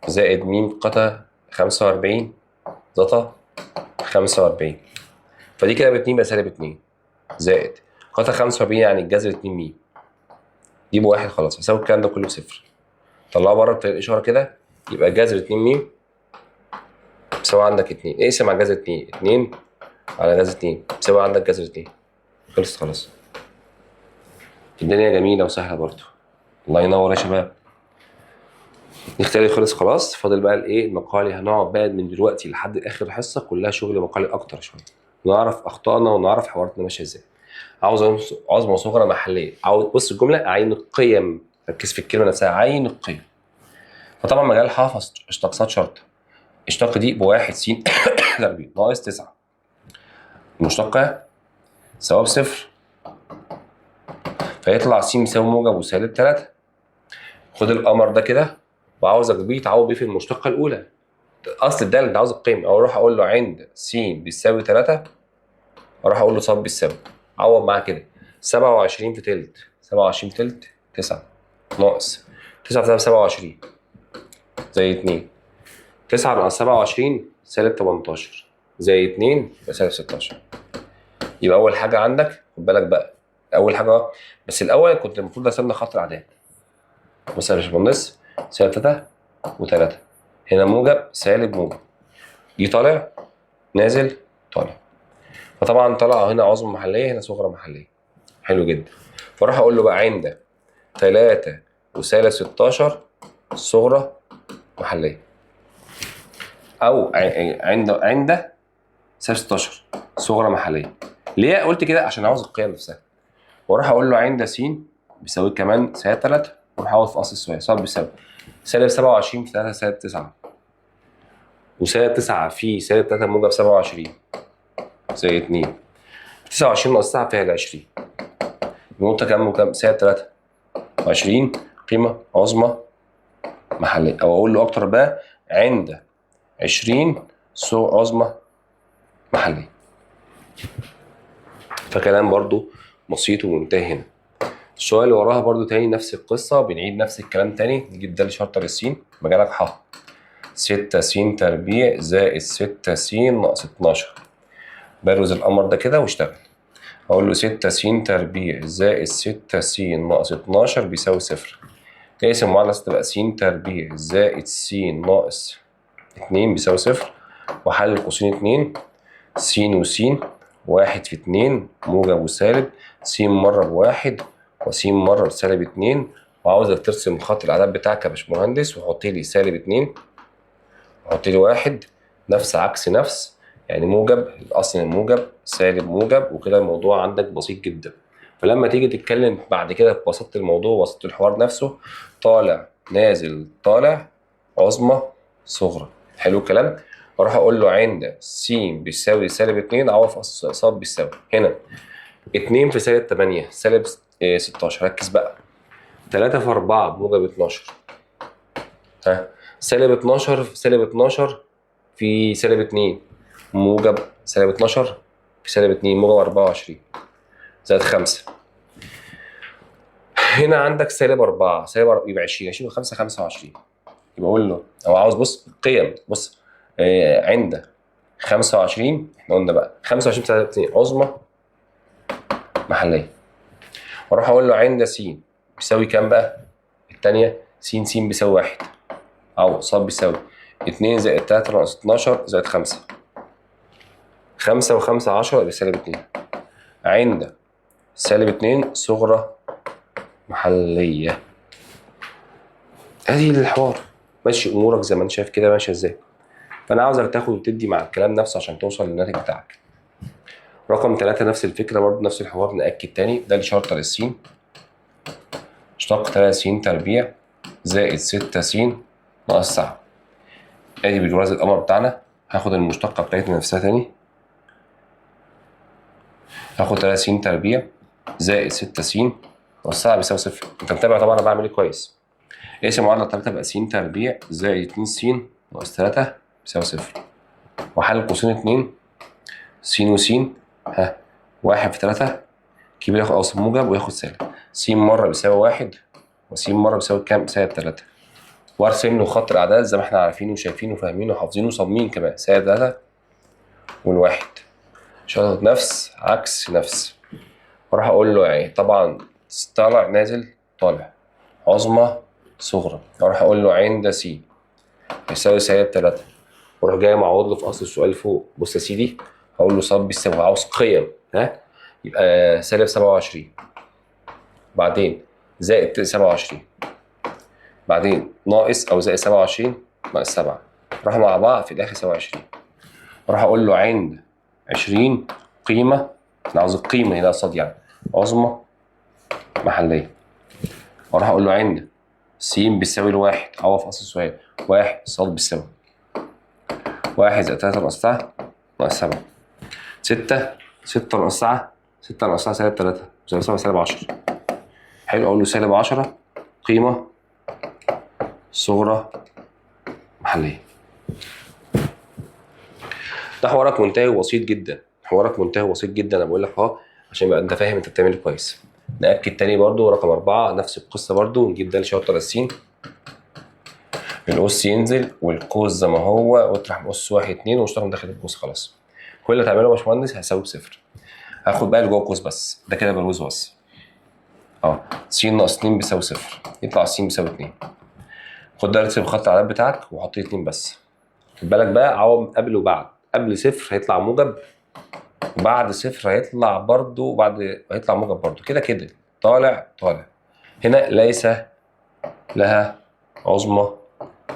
زائد م ق 45 زتا 45، فدي كده ب2 يبقى سالب 2 زائد ق 45 يعني الجذر 2 م دي بواحد، خلاص هيساوي الكلام ده كله بصفر. طلعه بره بطريقه الاشاره كده، يبقى جذر 2 م بيساوي عندك 2. اقسم على جذر 2، 2 على جذر 2 بيساوي عندك جذر 2. خلصت خلاص. الدنيا جميله وسهله برضه. الله ينور يا شباب. الاختياري خلص خلاص، فاضل بقى الايه؟ المقالي. هنقعد بقى من دلوقتي لحد اخر الحصه كلها شغل مقالي اكتر شويه، نعرف اخطائنا ونعرف حواراتنا ماشيه ازاي. عاوز عظمى صغرى محليه. عاوز بص الجمله عين القيم، ركز في الكلمه نفسها عين القيم. فطبعا مجال حافظ اشتقاقات شرط، اشتق دي بواحد س تربيع ناقص 9 المشتقه سواء بصفر، فيطلع س بيساوي موجب وسالب 3. خد القمر ده كده وعاوزك بيه تعوض بيه في المشتقه الاولى، اصل الداله انت عاوز القيمه، او اروح اقول له عند س بيساوي 3، اروح اقول له ص بيساوي، عوض معاه كده 27 في تلت، 27 في تلت 9 ناقص 9 في 3 27 زي 2، 9 ناقص 27 سالب 18 زي 2 يبقى سالب 16. يبقى اول حاجه عندك خد بالك بقى، اول حاجه بس الاول كنت المفروض ارسم خط الاعداد. بص يا باشمهندس، سالب 3 و3، هنا موجب سالب موجب، دي طالع نازل طالع، فطبعا طالعه هنا عظمى محليه هنا صغرى محليه. حلو جدا. فراح اقول له بقى عند 3 وسالب 16 صغرى محليه، او عند سالب 16 صغرى محليه. ليه قلت كده؟ عشان عاوز القيم نفسها. واروح اقول له عند س بيساوي كمان سالب 3، واروح اعوض في اصل السؤال ص بيساوي سالب 27 في 3 سالب 9، وسالب 9 في سالب 3 موجب 27 زي 2، 29 ناقص 9 فيها 20، النقطة كام وكام؟ سالب 3 20 قيمة عظمى محلية، أو أقول له أكتر بقى عند 20 عظمى محلية. فكلام برضو بسيط ومنتهي هنا. السؤال اللي وراها برضو تاني نفس القصة، بنعيد نفس الكلام تاني، نجيب ده لشرطة للسين، مجالك ح 6 س تربيع زائد 6 س ناقص 12. بروز الأمر ده كده واشتغل. أقول له 6 س تربيع زائد 6 س ناقص 12 بيساوي 0. اقسم المعادلة تبقى س تربيع زائد س ناقص 2 بيساوي 0، وحل القوسين 2 س وس 1 في 2 موجب وسالب، س مرة بواحد وس مرة بسالب 2، وعاوزك ترسم خط الأعداد بتاعك يا باشمهندس وحط لي سالب 2 وحط لي 1 نفس عكس نفس، يعني موجب الأصل الموجب سالب موجب، وكده الموضوع عندك بسيط جدا. فلما تيجي تتكلم بعد كده في بساطة الموضوع وبساطة الحوار نفسه، طالع نازل طالع عظمى صغرى. حلو الكلام. اروح اقول له عند س بيساوي سالب 2 اعوض في ص بيساوي هنا 2 في سالب 8 سالب 16. ركز بقى، 3 في 4 بموجب 12، ها سالب 12 في سالب 12 في سالب 2 موجب سالب 12 في سالب 2 موجب 24 زائد 5. هنا عندك سالب 4 سالب يبقى 20 20 5 25. يبقى اقول له هو عاوز بص قيم، بص عند 25 احنا قلنا بقى 25 سالب 2 عظمى محليه، واروح اقول له عند س بيساوي كام بقى؟ الثانيه س بيساوي 1 او ص بيساوي 2 زائد 3 ناقص 12 زائد 5، 5 و5 10 يبقى سالب 2. عند سالب 2 صغرى محليه. ادي الحوار، ماشي امورك زي ما انت شايف كده ماشيه ازاي. فانا عاوزك تاخد وتدي مع الكلام نفسه عشان توصل للناتج بتاعك. رقم 3 نفس الفكره برضه نفس الحوار، ناكد تاني ده لشرطه للسين، اشتق 3 س تربيع زائد 6 س ناقص 9. ادي بالوزن القمر بتاعنا. هاخد المشتقه بتاعتنا نفسها تاني، هاخد 3 س تربيع زائد 6 س ناقص 9 بيساوي 0. انت متابع طبعا انا بعمل ايه كويس. اقسم معادله 3 بقى س تربيع زائد 2 س ناقص 3 بيساوي 0، وحل قوسين 2 س وس، ها 1 في 3 كبير ياخد اوسط موجب وياخد سالب، س مره بيساوي 1 وس مره بيساوي كام؟ سالب 3. وارسم له خط الاعداد زي ما احنا عارفين وشايفين وفاهمين وحافظين وصاممين كمان، سالب 3 والواحد شغل نفس عكس نفس. واروح اقول له يعني طبعا طالع نازل طالع عظمى صغرى، اروح اقول له عند س يساوي سالب 3، واروح جاي معوض له في اصل السؤال فوق. بص يا سيدي، هقول له ص بيساوي عاوز قيم، ها يبقى سالب 27 بعدين زائد 27 بعدين ناقص او زائد 27 ناقص 7 راحوا مع بعض في الاخر يساوي 20. اروح اقول له عند 20 قيمه، انا عاوز القيمه هنا قصاد يعني عظمى محليه، واروح اقول له عند س بيساوي لواحد عوض في اصل السؤال 1 ص بيساوي 1 زائد 3 ناقص 9 ناقص 7 6 6 ناقص 9 6 ناقص 9 سالب 3 زائد 7 سالب 10. حلو، اقول له سالب 10 قيمه صغرى محليه. ده حوارك منتهي وبسيط جدا، حوارك منتهي وبسيط جدا. انا بقول لك اهو عشان يبقى انت فاهم انت بتعمل إيه كويس. نأكد تاني برضو رقم 4 نفس القصة برضو، نجيب د شرطة س، الأس ينزل والقوس زي ما هو واطرح من أس 1 2 واشتغل داخل القوس خلاص. كل اللي هتعمله يا باشمهندس هيساوي بصفر. هاخد بقى اللي جوه القوس بس، ده كده بروز بس. س ناقص 2 بيساوي صفر، يطلع س بيساوي 2. خد ده ارسم خط العداد بتاعك وحط 2 بس. خد بالك بقى عوض قبل وبعد. قبل صفر هيطلع موجب، وبعد صفر هيطلع برضو، هيطلع موجب برضو، كده كده طالع طالع. هنا ليس لها عظمى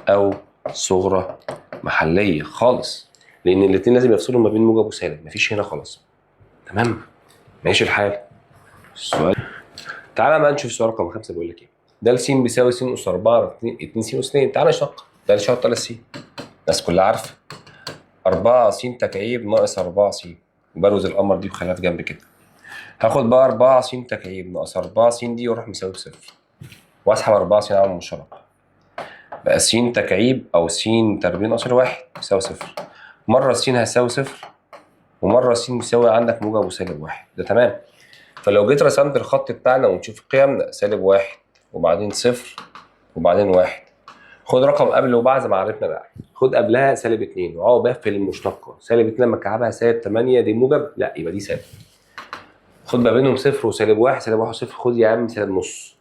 او صغرى محليه خالص، لان الاثنين لازم يفصلوا ما بين موجب وسالب، مفيش هنا خلاص. تمام، ماشي الحال. السؤال تعالى بقى نشوف سؤال رقم 5 بيقول لك ايه. د س بيساوي س اس 4 2 س اس 2. تعالى نشتق د شرطه س، الناس كلها عارفه 4 س تكعيب ناقص 4 س، بروز القمر دي وخليها في جنب كده. هاخد بقى 4 س تكعيب ناقص 4 س دي واروح مساوي بصفر، واسحب 4 س على المشترك، بقى س تكعيب او س تربيع ناقص الواحد يساوي صفر. مره س هيساوي صفر ومره س بيساوي عندك موجب وسالب واحد، ده تمام. فلو جيت رسمت الخط بتاعنا ونشوف قيمنا سالب واحد وبعدين صفر وبعدين واحد، خد رقم قبل وبعد زي ما عرفنا بقى. خد قبلها سالب 2 وعوض بقى في المشتقه. سالب 2 لما كعبها سالب 8 دي موجب، لا يبقى دي سالب. خد ما بينهم صفر وسالب واحد، سالب واحد وصفر، خد يا عم سالب نص،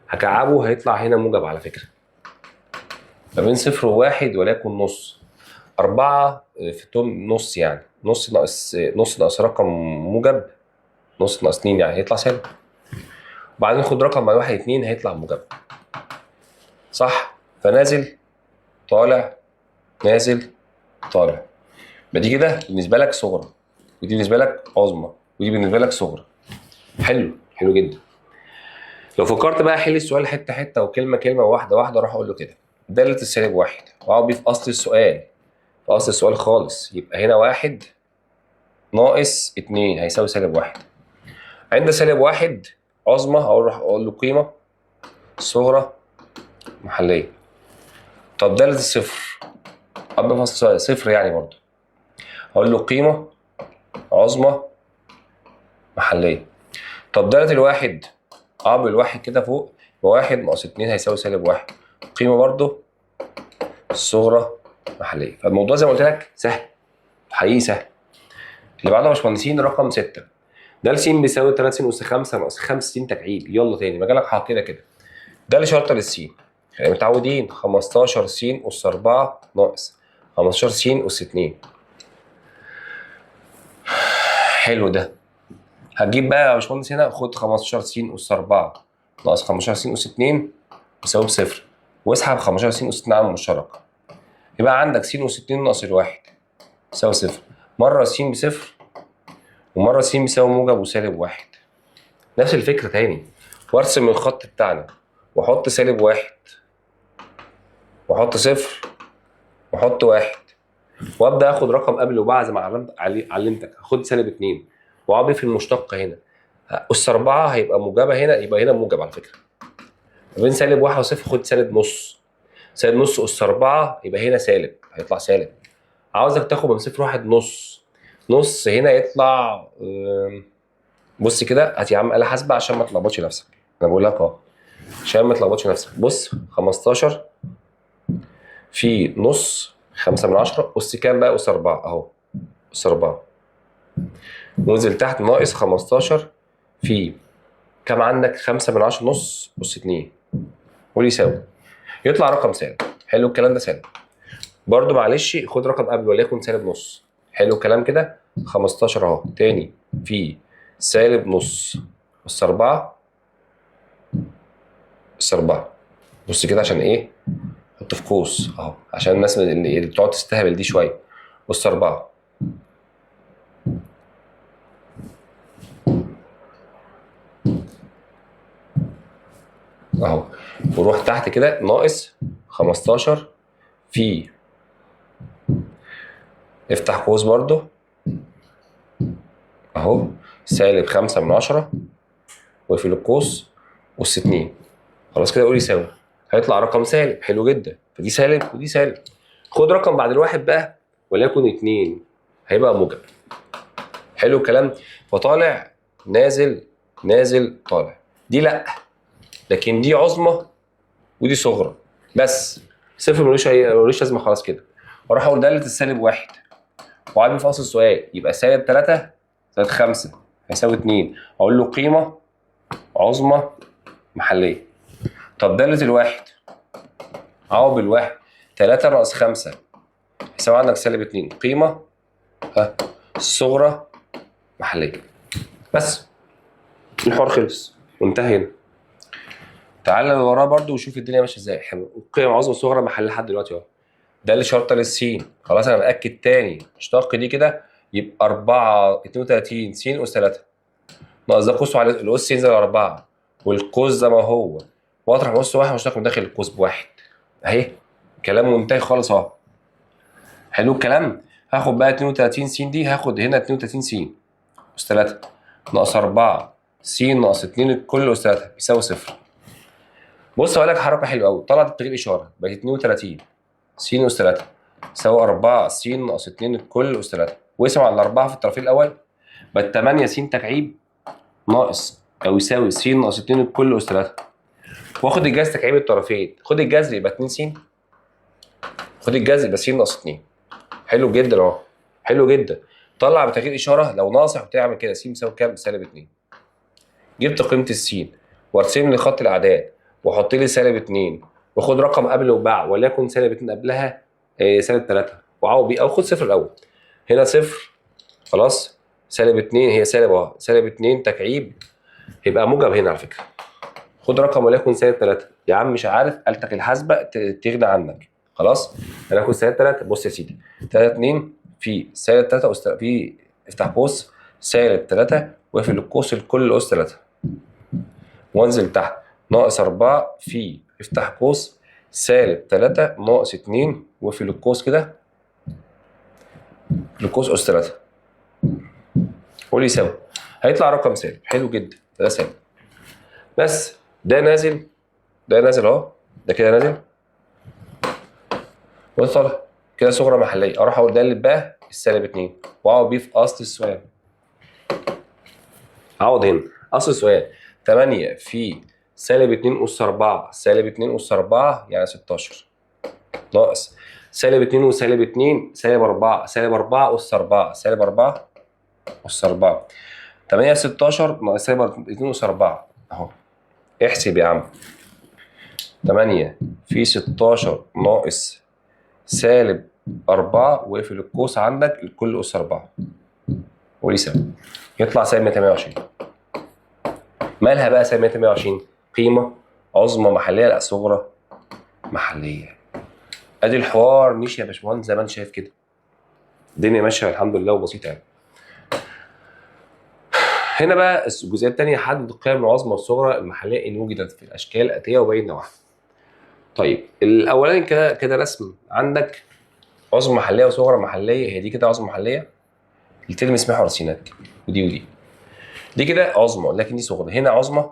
هكعبه هيطلع هنا موجب على فكره. ما بين صفر وواحد وليكن نص، 4 في توم نص، يعني نص ناقص رقم موجب، نص ناقص 2 يعني هيطلع سالب. وبعدين خد رقم مع 1 2 هيطلع موجب، صح؟ فنازل طالع نازل طالع. يبقى دي كده بالنسبه لك صغرى، ودي بالنسبه لك عظمى، ودي بالنسبه لك صغرى. حلو، حلو جدا. لو فكرت بقى احل السؤال حته حته وكلمه كلمه واحده واحده، اروح اقول له كده داله السالب واحد واقعد بيه في اصل السؤال، في اصل السؤال خالص. يبقى هنا واحد ناقص 2 هيساوي سالب واحد. عند سالب واحد عظمى اروح اقول له قيمه صغرى محليه. طب داله الصفر قبل فصل السؤال صفر يعني برضه اقول له قيمه عظمى محليه. طب داله الواحد اقعد بالواحد كده فوق، واحد ناقص 2 هيساوي سالب واحد، قيمه برضه صغرى محليه. فالموضوع زي ما قلت لك سهل، حقيقي سهل. اللي بعده يا باشمهندسين رقم 6. د س بيساوي 3 س اس 5 ناقص 5 س تكعيب. يلا تاني مجالك حاطط كده. ده اللي شرطه للسين، احنا متعودين 15 س اس 4 ناقص 15 س اس 2. حلو ده. هتجيب بقى يا باشمهندس هنا خد 15 س اس 4 ناقص 15 س اس 2 يساوي بصفر، واسحب 15 س اس 2 على المشترك. يبقى عندك س اس 2 ناقص الواحد يساوي صفر. مره س بصفر ومره س بيساوي موجب وسالب واحد. نفس الفكره تاني، وارسم الخط بتاعنا واحط سالب واحد واحط صفر واحط واحد، وابدا اخد رقم قبل وبعد زي ما علمتك. هاخد سالب 2 واعبي في المشتقه هنا، اس 4 هيبقى موجبه هنا، يبقى هنا موجب على فكره. ما بين سالب 1 وصفر خد سالب نص، سالب نص اس 4 يبقى هنا سالب، هيطلع سالب. عاوزك تاخد من صفر واحد نص، نص هنا يطلع بص كده، هات يا عم آلة حاسبة عشان ما تلخبطش نفسك. انا بقول لك اهو عشان ما تلخبطش نفسك. بص 15 في نص 5 من 10 اس كام بقى؟ اس 4 اهو، اس 4 ونزل تحت ناقص 15 في كام عندك؟ 5 من 10 نص اس 2 يساوي، يطلع رقم سالب. حلو الكلام ده سالب. برضو معلش خد رقم قبل وليكن سالب نص. حلو الكلام كده. 15 اهو تاني في سالب نص اس 4 اس 4. بص كده عشان ايه؟ حط في قوس اهو عشان الناس اللي بتقعد تستهبل دي شويه. اس 4 اهو، وروح تحت كده ناقص 15 في، افتح قوس برضو اهو، سالب 5 من 10 واقفل القوس اس 2. خلاص كده قول يساوي، هيطلع رقم سالب. حلو جدا. فدي سالب ودي سالب. خد رقم بعد الواحد بقى وليكن 2 هيبقى موجب. حلو الكلام. فطالع نازل نازل طالع، دي لا، لكن دي عظمى ودي صغرى بس. صفر ملوش لازمه خلاص كده. واروح اقول داله السالب 1 وعامل في اصل السؤال يبقى سالب 3 زائد 5 هيساوي 2. اقول له قيمه عظمى محليه. طب داله الواحد اهو بالواحد 3 ناقص 5 يساوي عندك سالب 2 قيمه صغرى محليه. بس الحوار خلص وانتهى هنا. تعالى اللي وراه برده وشوف الدنيا ماشيه ازاي. قيم عظمى صغرى محليه لحد دلوقتي اهو. ده اللي شرطه للسين. خلاص انا باكد تاني اشتق دي كده يبقى 4 32 س اس 3 ناقص ده قوسه على الاس ينزل على 4 والقوس زي ما هو واطرح من اس واحد واشتق من داخل القوس بواحد اهي. كلام منتهي خالص اهو. حلو الكلام. هاخد بقى 32 س دي هاخد هنا 32 س اس 3 ناقص 4 س ناقص 2 الكل اس 3 بيساوي صفر. بص هقول لك حركه حلوه قوي. طلعت تغيير اشاره بقت 32 س اس 3 يساوي 4 س ناقص 2 الكل اس 3 واسم على الاربعه في الطرفين الاول بقت 8 س تكعيب ناقص او يساوي س ناقص 2 الكل اس 3 واخد الجذر تكعيب الطرفين. خد الجذر يبقى 2 س. خد الجذر يبقى س ناقص 2. حلو جدا اهو. حلو جدا. طلع بتغيير اشاره لو ناصح وتعمل كده س يساوي كام؟ سالب 2. جبت قيمه السين وارسم لي خط الاعداد وحط لي سالب 2 وخد رقم قبل وبعد وليكن سالب 2 قبلها سالب 3 وعوض بيه او خد صفر الاول. هنا صفر خلاص. سالب 2 هي سالب اهو. سالب 2 تكعيب يبقى موجب هنا على فكره. خد رقم وليكن سالب 3 يا عم مش عارف آلتك الحاسبه تغنى عنك. خلاص انا هاخد سالب 3. بص يا سيدي 3 2 في سالب 3 اس في افتح قوس سالب 3 واقفل القوس الكل اس 3 وانزل تحت ناقص 4 في افتح قوس سالب 3 ناقص 2 واقفل القوس كده القوس اس 3 قول يساوي. هيطلع رقم سالب. حلو جدا. ده سالب بس ده نازل ده نازل اهو. ده كده نازل وده طالع كده صغرى محليه. اروح اقول ده بقى السالب 2 واقعد بيه في اصل السؤال. اقعد هنا اصل السؤال 8 في سالب 2 اس 4 سالب 2 اس 4 يعني 16 ناقص سالب 2 وسالب 2 سالب 4 سالب 4 اس 4 سالب 4 اس 4 8 في 16 ناقص سالب 2 اس 4 اهو. احسب يا عم 8 في 16 ناقص سالب 4 واقفل القوس عندك الكل اس 4 قول يساوي. يطلع سالب 128. مالها بقى سالب 128؟ قيمه عظمى محليه لا صغرى محليه. ادي الحوار مشي يا باشمهندس زي ما انت شايف كده. الدنيا ماشيه الحمد لله وبسيطه يعني. هنا بقى الجزئيه الثانيه حدد القيم العظمى والصغرى المحليه ان وجدت في الاشكال الاتيه وبين نوعها. طيب الاولاني كده رسم عندك عظمى محليه وصغرى محليه. هي دي كده عظمى محليه الترم اسمها رصينات ودي ودي. دي كده عظمى لكن دي صغرى. هنا عظمى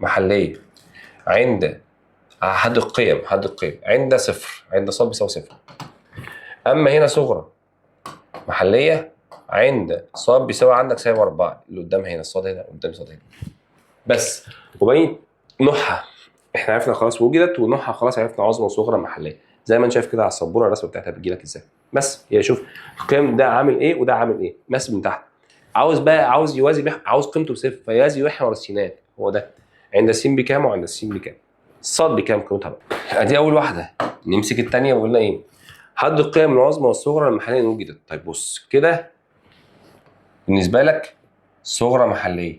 محليه عند حد القيم عند صفر عند ص بيساوي صفر. اما هنا صغرى محليه عند ص بيساوي عندك سالب 4 اللي قدام هنا الصاد هنا قدام صاد هنا بس. وبين نوعها احنا عرفنا خلاص وجدت ونوعها خلاص عرفنا عظمى وصغرى محليه زي ما انت شايف كده على السبوره الرسمه بتاعتها بتجي لك ازاي. بس هي شوف القيم ده عامل ايه وده عامل ايه بس من تحت. عاوز يوازي عاوز قيمته بصفر فيوازي محور السينات هو ده عند س بكام وعند س بكام. الصاد بكام قيمتها بقى. ادي اول واحده. نمسك الثانيه وقلنا ايه؟ حد القيم العظمى والصغرى المحليه اللي وجدت. طيب بص كده بالنسبه لك صغرى محليه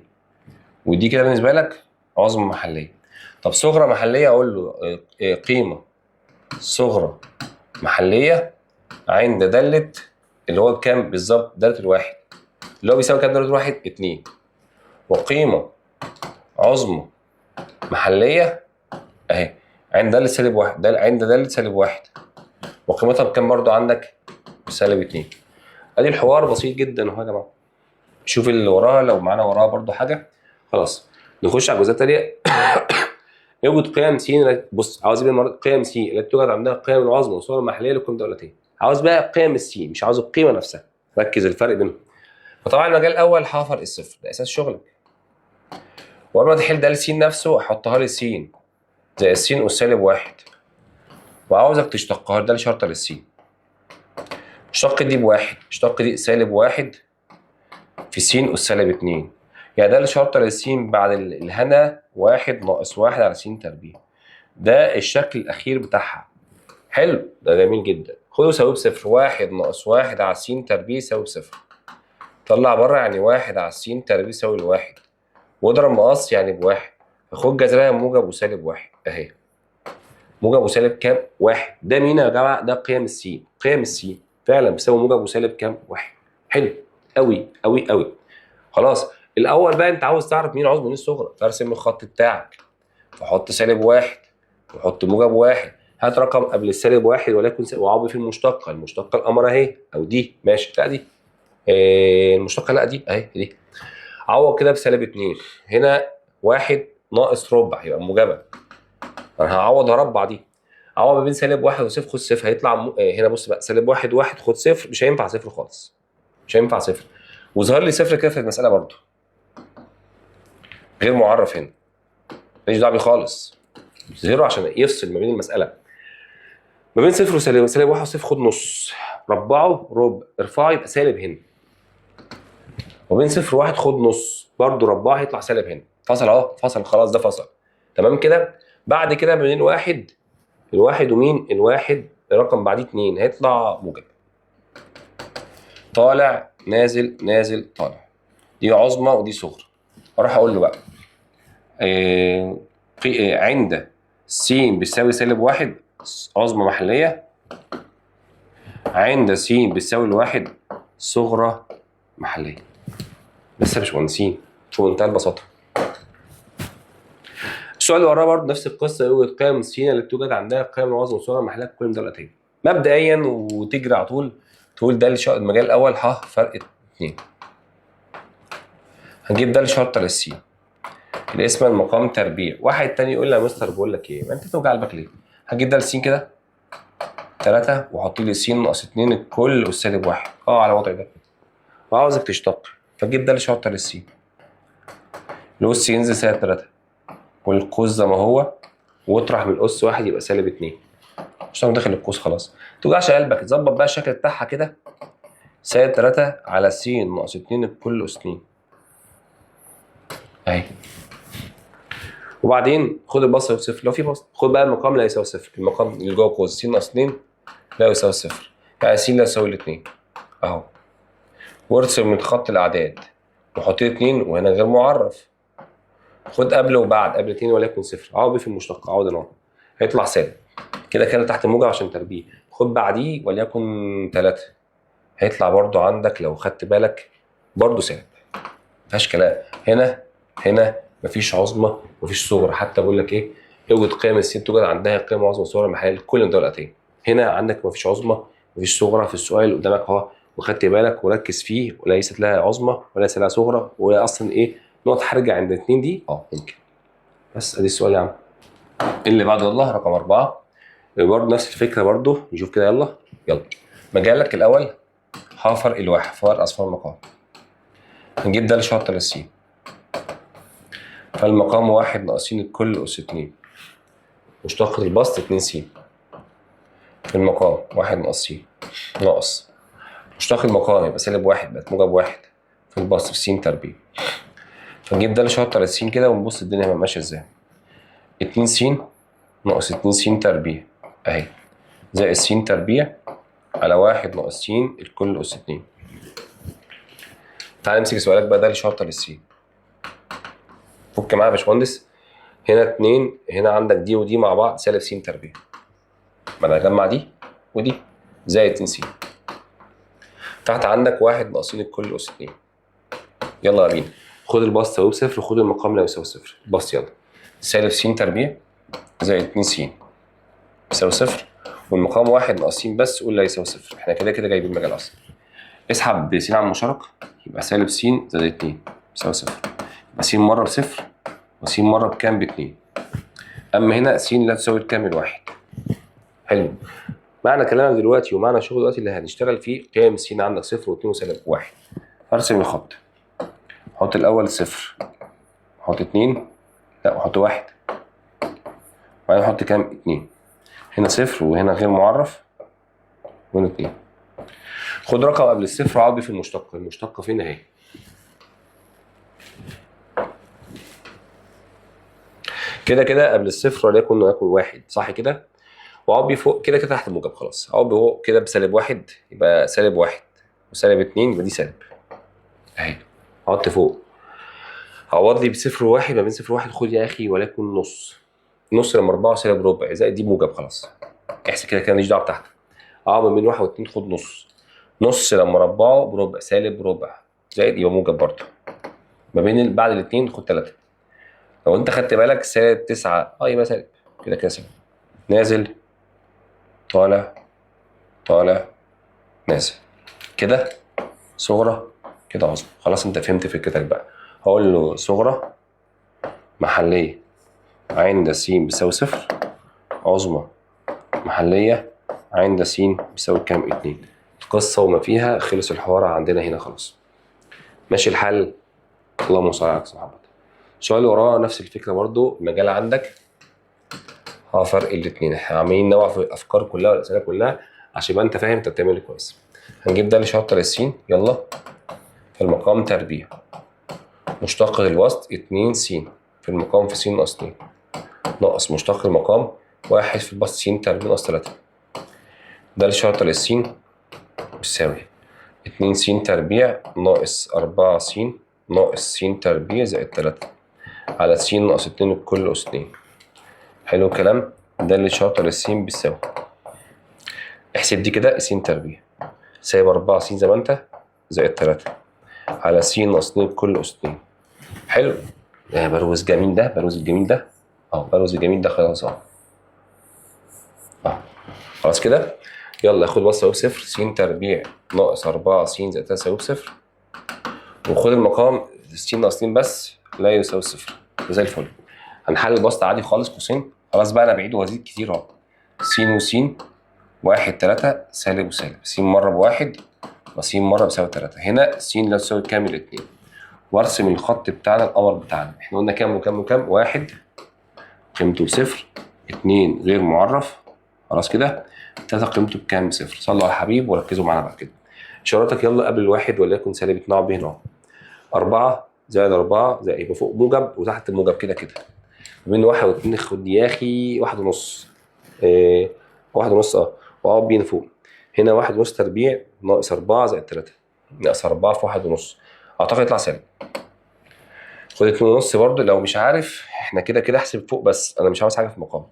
ودي كده بالنسبه لك عظمى محليه. طب صغرى محليه اقول له قيمه صغرى محليه عند داله اللي هو كام بالظبط داله الواحد اللي هو بيساوي كام داله الواحد 2 وقيمه عظمى محليه اهي عند داله سالب 1 عند داله سالب 1 وقيمتها بكام برضو عندك بسالب 2. ادي الحوار بسيط جدا اهو يا جماعه. شوف اللي وراها لو معانا وراها برضو حاجه. خلاص نخش على الجزئيه الثانيه. يوجد قيم س. بص عاوز اجيب قيم س التي توجد عندها قيم العظمى والصغرى المحليه لكل دولتين. عاوز بقى قيم السين، مش عاوز القيمه نفسها. ركز الفرق بينهم. فطبعا المجال الاول حافظ الصفر، ده اساس شغلك. وقبل ما تحل ده السين نفسه احطها لي سين زي السين اس سالب واحد، وعاوزك تشتقها، ده شرطه للسين. اشتق دي بواحد، اشتق دي سالب واحد في س اس سالب 2. يعني ده شرطه للسين بعد الهنا واحد ناقص واحد على س تربيع. ده الشكل الاخير بتاعها. حلو، ده جميل جدا. خده ساويه بصفر، واحد ناقص واحد على س تربيع يساوي بصفر. طلع بره يعني واحد على س تربيع يساوي الواحد، واضرب مقص يعني بواحد. فخد جذرها موجب وسالب واحد اهي. موجب وسالب كام؟ واحد. ده مين يا جماعه؟ ده قيم السين. قيم السين فعلا بتساوي موجب وسالب كام؟ واحد. حلو قوي قوي قوي. خلاص. الاول بقى انت عاوز تعرف مين عظمى ومين الصغرى، ترسم الخط بتاعك، فحط سالب واحد وحط موجب واحد. هات رقم قبل السالب واحد وليكن وعوض في المشتقه. المشتقه القمر اهي، او دي ماشي، لا دي المشتقه، لا دي اهي دي. عوض كده بسالب 2. هنا واحد ناقص ربع يبقى موجبه. انا هعوض هربع دي. عوض ما بين سالب واحد وصفر، خد صفر هيطلع هنا بص بقى، سالب واحد واحد خد صفر، مش هينفع صفر خالص. مش هينفع صفر. وظهر لي صفر كده في المساله برضه. غير معرف هنا. ماليش دعوه بيه خالص. زيرو عشان يفصل ما بين المساله. ما بين صفر وسالب، سالب واحد وصفر خد نص. ربعه ربع، ارفعه يبقى سالب هنا. وما بين صفر وواحد خد نص، برضه ربعه هيطلع سالب هنا. فصل اهو، فصل خلاص، ده فصل. تمام كده؟ بعد كده ما بين واحد، الواحد ومين؟ الواحد الرقم بعديه 2 هيطلع موجب. طالع نازل نازل طالع. دي عظمى ودي صغرى. اروح اقول له بقى عند س بيساوي سالب واحد عظمى محلية، عند س بيساوي الواحد صغرى محلية. بس يا باشمهندسين في منتهى البساطة. السؤال اللي وراه برضه نفس القصة، يوجد قيم س اللي توجد عندها قيم العظمى والصغرى محلية كل دول الآتية. مبدئيا وتجري على طول تقول ده المجال الأول ح فرق 2. هنجيب ده الشرطة للسين. الاسم المقام تربيع. واحد تاني يقول لي يا مستر بقول لك ايه؟ ما انت توجع قلبك ليه؟ هجيب ده للسين كده 3 وحط لي س ناقص 2 الكل والسالب واحد على الوضع ده. وعاوزك تشتق، فتجيب ده لشرطة للسين. الأس ينزل سالب 3 والقوس زي ما هو، واطرح من الأس واحد يبقى سالب 2. مش داخل القوس خلاص. ما توجعش قلبك، تظبط بقى الشكل بتاعها كده. سالب 3 على س ناقص 2 الكل أس 2 اهي. وبعدين خد البسط يساوي صفر لو في بسط. خد بقى المقام لا يساوي صفر، المقام اللي جوه القوس س ناقص 2 لا يساوي صفر، يعني س لا يساوي الاثنين اهو. وارسم من خط الاعداد وحط لي 2 وهنا غير معرف. خد قبل وبعد، قبل 2 وليكن صفر، عوض في المشتق، عوض هنا هيطلع سالب كده كده تحت الموجب عشان تربيه. خد بعديه وليكن 3 هيطلع برضو عندك لو خدت بالك برضو سالب. مفيهاش كلام. هنا مفيش عظمى مفيش صغرى. حتى بقول لك ايه؟ اوجد قيم السين توجد عندها قيم عظمى وصغرى محليه لكل دول الاتيه. هنا عندك مفيش عظمى مفيش صغرى في السؤال اللي قدامك اهو، وخدت بالك وركز فيه، وليست لها عظمى وليس لها صغرى، واصلا ايه نقطه حرجه عند الاثنين دي ممكن. بس ادي السؤال يا عم. اللي بعده يلا رقم 4 برضه نفس الفكره برضه. نشوف كده يلا. مجالك الاول فرق الواحد، فرق اصفار المقام. هنجيب ده لشرط للسين. فالمقام واحد ناقص س الكل أس 2. مشتقة البسط 2 س. في المقام واحد ناقص س ناقص مشتق المقام يبقى سالب واحد بقت موجب واحد في البسط في س تربيع. فنجيب ده لشرط للسين كده ونبص الدنيا ماشية ازاي. 2 س ناقص 2 س تربيع اهي زائد س تربيع على واحد ناقص س الكل أس 2. تعال نمسك سؤالك بقى ده لشرط للسين. فك معايا يا باشمهندس. هنا 2 هنا عندك دي ودي مع بعض سالب س تربيع. ما انا هجمع دي ودي زائد 2 س. تحت عندك واحد ناقص الكل أس 2. يلا يا بينا. خد البسط يساوي بصفر وخد المقام لا يساوي صفر. البسط يلا. سالب س تربيع زائد 2 س يساوي صفر، والمقام واحد ناقص س بس قول لا يساوي صفر. احنا كده كده جايبين المجال اصلا. اسحب س على المشترك يبقى سالب س زائد 2 يساوي صفر. يبقى س مره بصفر وس مره بكام؟ ب2. اما هنا س لا تساوي الكامل واحد. حلو. معنى كلامك دلوقتي ومعنى الشغل دلوقتي اللي هنشتغل فيه قيم س عندك صفر واثنين وسالب واحد. ارسم الخط، احط الاول صفر، احط اتنين، لا احط واحد، وبعدين احط كام؟ اتنين. هنا صفر وهنا غير معرف وهنا اتنين. خد رقم قبل الصفر وعوض بيه في المشتقة. المشتقة فين اهي. كده كده قبل الصفر وليكن واحد، صح كده؟ وعوض بيه فوق كده كده تحت الموجب خلاص. عوض بيه فوق كده بسالب واحد يبقى سالب واحد، وسالب اتنين يبقى دي سالب اهي. عوضت فوق، عوض لي بصفر وواحد، ما بين صفر وواحد خد يا اخي وليكن نص. نص لما 4 سالب ربع زائد دي موجب خلاص. احسب كده كده ماليش دعوه بتاعتك. ما بين واحد واتنين خد نص. نص لما ربعه بربع سالب ربع زائد يبقى موجب برضه. ما بين بعد الاتنين خد 3. لو انت خدت بالك سالب 9 يبقى سالب كده كده سالب. نازل طالع طالع نازل كده صغرى كده عظمى. خلاص انت فهمت فكرتك بقى. هقول له صغرى محليه عند س بيساوي صفر، عظمى محليه عند س بيساوي كام؟ 2. قصه وما فيها، خلص الحوار عندنا هنا خلاص. ماشي الحل. اللهم صل على محمد. السؤال اللي وراه نفس الفكره برضو. المجال عندك فرق الاثنين. احنا عاملين نوع في الافكار كلها والاسئله كلها عشان يبقى انت فاهم انت بتعمل كويس. هنجيب ده لشرط السين. يلا. في المقام تربيع مشتق الوسط 2 س في المقام في س ناقص 2 ناقص مشتق المقام 1 في البسط س تربيع ناقص 3. ده لشرط السين بتساوي 2 س تربيع ناقص 4 س ناقص س تربيع زائد 3 على س ناقص 2 الكل أس 2. حلو الكلام. ده اللي شرط للسين بيساوي. احسب دي كده س تربيع سايب 4 س زي ما انت زائد 3 على س ناقص 2 الكل أس 2. حلو. بروز جميل ده، بروز الجميل ده بروز الجميل ده خلاص خلاص كده. يلا خد بص بصفر س تربيع ناقص 4 س زائد 3 يساوي بصفر، وخد المقام س ناقص 2 بس لا يساوي صفر. زي الفل. هنحل البسط عادي خالص قوسين. خلاص بقى انا بعيد وازيد كتير اهو. س وس 1 3 سالب وسالب، س مره بواحد وس مره بيساوي 3. هنا س لا تساوي كامل 2. وارسم الخط بتاعنا القمر بتاعنا. احنا قلنا كام وكام وكام؟ 1 قيمته صفر، 2 غير معرف خلاص كده، 3 قيمته بكام؟ صفر. صلوا على الحبيب وركزوا معانا بقى كده. اشاراتك يلا قبل الواحد وليكن سالب 2 به هنا 4 زائد 4 زائد يبقى فوق موجب وتحت موجب كده كده. ما بين 1 و2 خد يا اخي 1 ونص. 1 ونص واقعد بينا فوق. هنا 1 ونص تربيع ناقص 4 زائد 3 ناقص 4 في 1 ونص. اعتقد يطلع سالب. خد 2 ونص برضه لو مش عارف. احنا كده كده احسب فوق بس انا مش عاوز حاجه في المقام.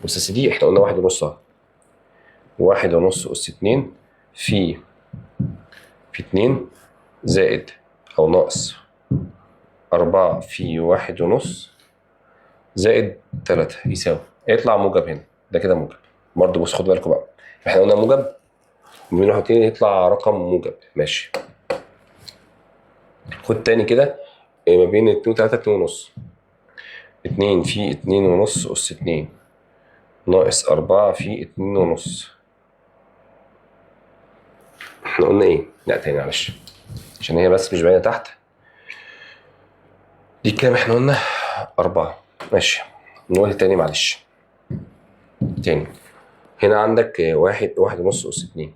بص يا سيدي احنا قلنا 1 ونص 1 ونص أس 2 في 2 زائد أو ناقص 4 في 1 ونص زائد 3 يساوي. يطلع موجب هنا. ده كده موجب برضه. بص خد بالكم بقى. احنا قلنا موجب ومن 1 و2 يطلع رقم موجب. ماشي. خد تاني كده ما بين 2 و 3 2 ونص. 2 في 2 ونص أس 2 ناقص 4 في 2 ونص. احنا قلنا ايه؟ لا تاني معلش عشان هي بس مش باينه تحت. دي كام احنا قلنا؟ 4. ماشي. نقول تاني معلش. تاني. هنا عندك 1 ونص أس 2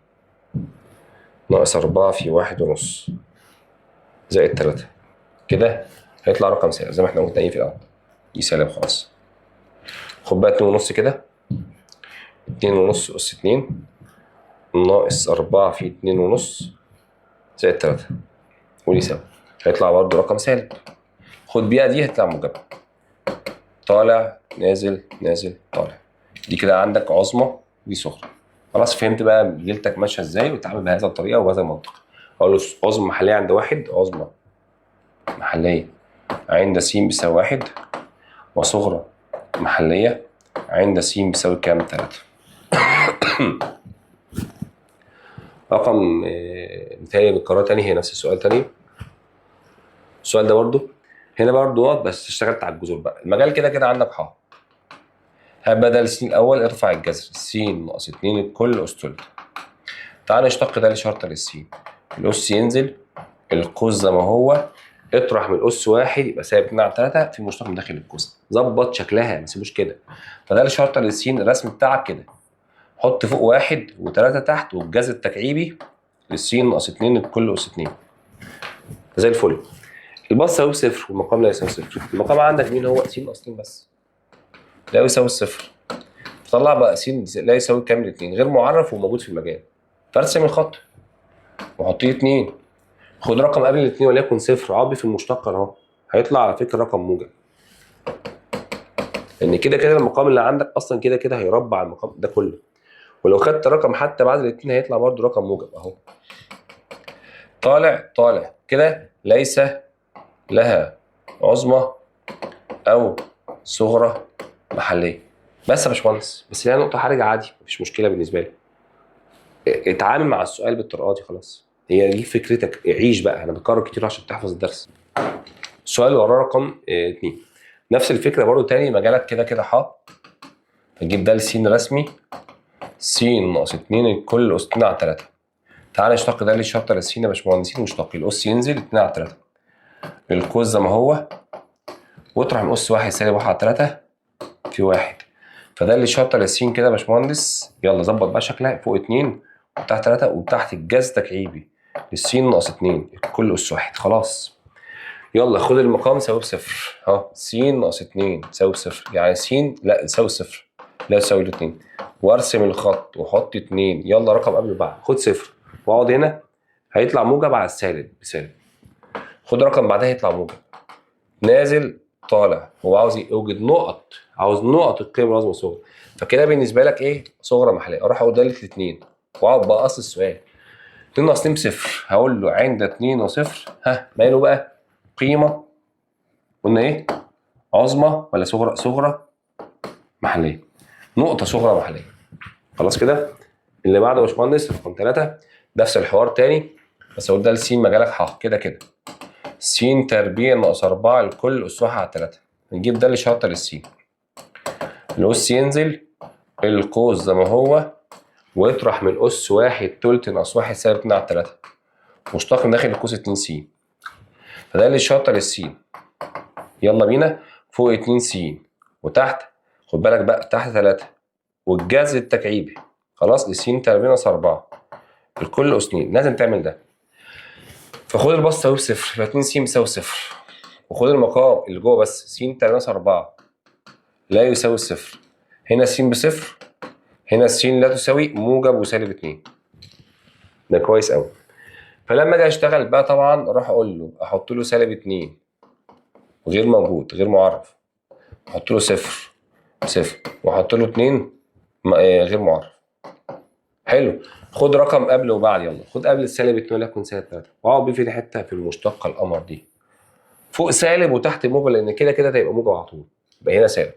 ناقص 4 في 1 ونص زائد 3. كده هيطلع رقم سالب زي ما احنا قلنا في الأول. دي سالب خلاص. خد بقى 2 ونص كده. 2 ونص أس 2 ناقص 4 في 2 ونص زائد 3 ودي سالب. هيطلع برضه رقم سالب. خد بيها دي هتطلع موجب. طالع نازل نازل طالع. دي كده عندك عظمى ودي صغرى. خلاص فهمت بقى ليلتك ماشيه ازاي وتتعامل بهذا الطريقه وبهذا المنطق. اقول له عظمى محليه عند واحد، عظمى محليه عند س بيساوي 1 وصغرى محليه عند س بيساوي كام؟ 3. رقم مثالي بالقراءه تاني. هي نفس السؤال تاني. السؤال ده برضو هنا برضو بس اشتغلت على الجذور بقى. المجال كده كده عندك بدل س الاول ارفع الجذر س ناقص 2 الكل اس تلت. تعال نشتق ده لشرطه للسين. الاس ينزل، القوس زي ما هو، اطرح من الاس واحد يبقى سالب 2 على 3 في مشتق من داخل القوس. ظبط شكلها ما تسيبوش كده. فده لشرطه للسين الرسم بتاعك كده. حط فوق واحد وثلاثة تحت والجذر التكعيبي للسين ناقص 2 الكل اس 2 زي الفل. الباص يساوي صفر والمقام لا يساوي صفر. المقام عندك مين هو؟ س ناقص 2 بس. لا يساوي الصفر. طلع بقى س لا يساوي كامل 2 غير معرف وموجود في المجال. فارسم الخط وحطيه 2. خد رقم قبل ال 2 وليكن صفر. عربي في المشتق اهو. هيطلع على فكره رقم موجب. لان كده كده المقام اللي عندك اصلا كده كده هيربع المقام ده كله. ولو خدت رقم حتى بعد ال 2 هيطلع برده رقم موجب اهو. طالع كده ليس لها عظمى او صغرى محليه. بس يا باشمهندس، بس هي نقطه حرجه عادي مفيش مشكله بالنسبه لي. اتعامل مع السؤال بالطريقه دي خلاص. هي دي فكرتك، عيش بقى. انا بكرر كتير عشان تحفظ الدرس. السؤال اللي وراه رقم 2 نفس الفكره برضو تاني. مجالك كده كده ح. هتجيب ده س رسمي س ناقص 2 الكل اس 2 على 3. تعالى نشتق ده للشرطه للسين يا باشمهندسين. مشتق الاس ينزل 2 على 3 القوس زي ما هو، واطرح من اس 1 سالب 1 على 3 في 1. فده اللي شرطه للسين كده يا باشمهندس. يلا ظبط بقى شكلها. فوق 2 وتحت 3 وتحت الجذر تكعيبي للسين ناقص 2 الكل اس 1. خلاص. يلا خد المقام يساوي بصفر. ها س ناقص 2 يساوي بصفر. يعني س لا يساوي صفر. لا يساوي له 2. وارسم الخط وحط 2. يلا رقم قبل بعد. خد صفر واقعد هنا. هيطلع موجب على السالب بسالب. خد رقم بعدها يطلع موجب. نازل طالع. هو عاوز يوجد نقط. عاوز نقط القيم العظمى والصغرى. فكده بالنسبه لك ايه؟ صغرى محليه. اروح اقول داله الاثنين واقعد بقى اصل السؤال. 2 ناقص 2 بصفر. هقول له عند 2 وصفر ها ماله بقى؟ قيمه قلنا ايه؟ عظمى ولا صغرى؟ صغرى محليه. نقطه صغرى محليه. خلاص كده. اللي بعده يا باشمهندس رقم 3 نفس الحوار تاني. بس اقول ده س مجالك ح كده كده. س تربيع ناقص 4 الكل اس 1 على 3. نجيب ده اللي شرطه للسين. الاس ينزل، القوس زي ما هو، واطرح من الاس 1 تلت ناقص 1 سالب 2 على 3. مشتق من داخل القوس 2 س. فده اللي شرطه للسين. يلا بينا. فوق 2 س وتحت خد بالك بقى تحت 3 والجذر التكعيبي خلاص لس تربيع ناقص 4 الكل اس 2. لازم تعمل ده. فخد البسط يساوي صفر. يبقى 2 س بيساوي صفر. وخد المقام اللي جوه بس س تربيع ناقص 4 لا يساوي صفر. هنا س بصفر. هنا الس لا تساوي موجب وسالب 2. ده كويس قوي. فلما اجي اشتغل بقى طبعا اروح اقول له احط له سالب 2 غير موجود غير معرف. احط له صفر واحط له 2 غير معرف. حلو. خد رقم قبل وبعد. يلا خد قبل السالب 2 وليكن سالب 3 واقعد بيه في حته في المشتقه القمر دي. فوق سالب وتحت موجب لان كده كده هيبقى موجب على طول. يبقى هنا سالب.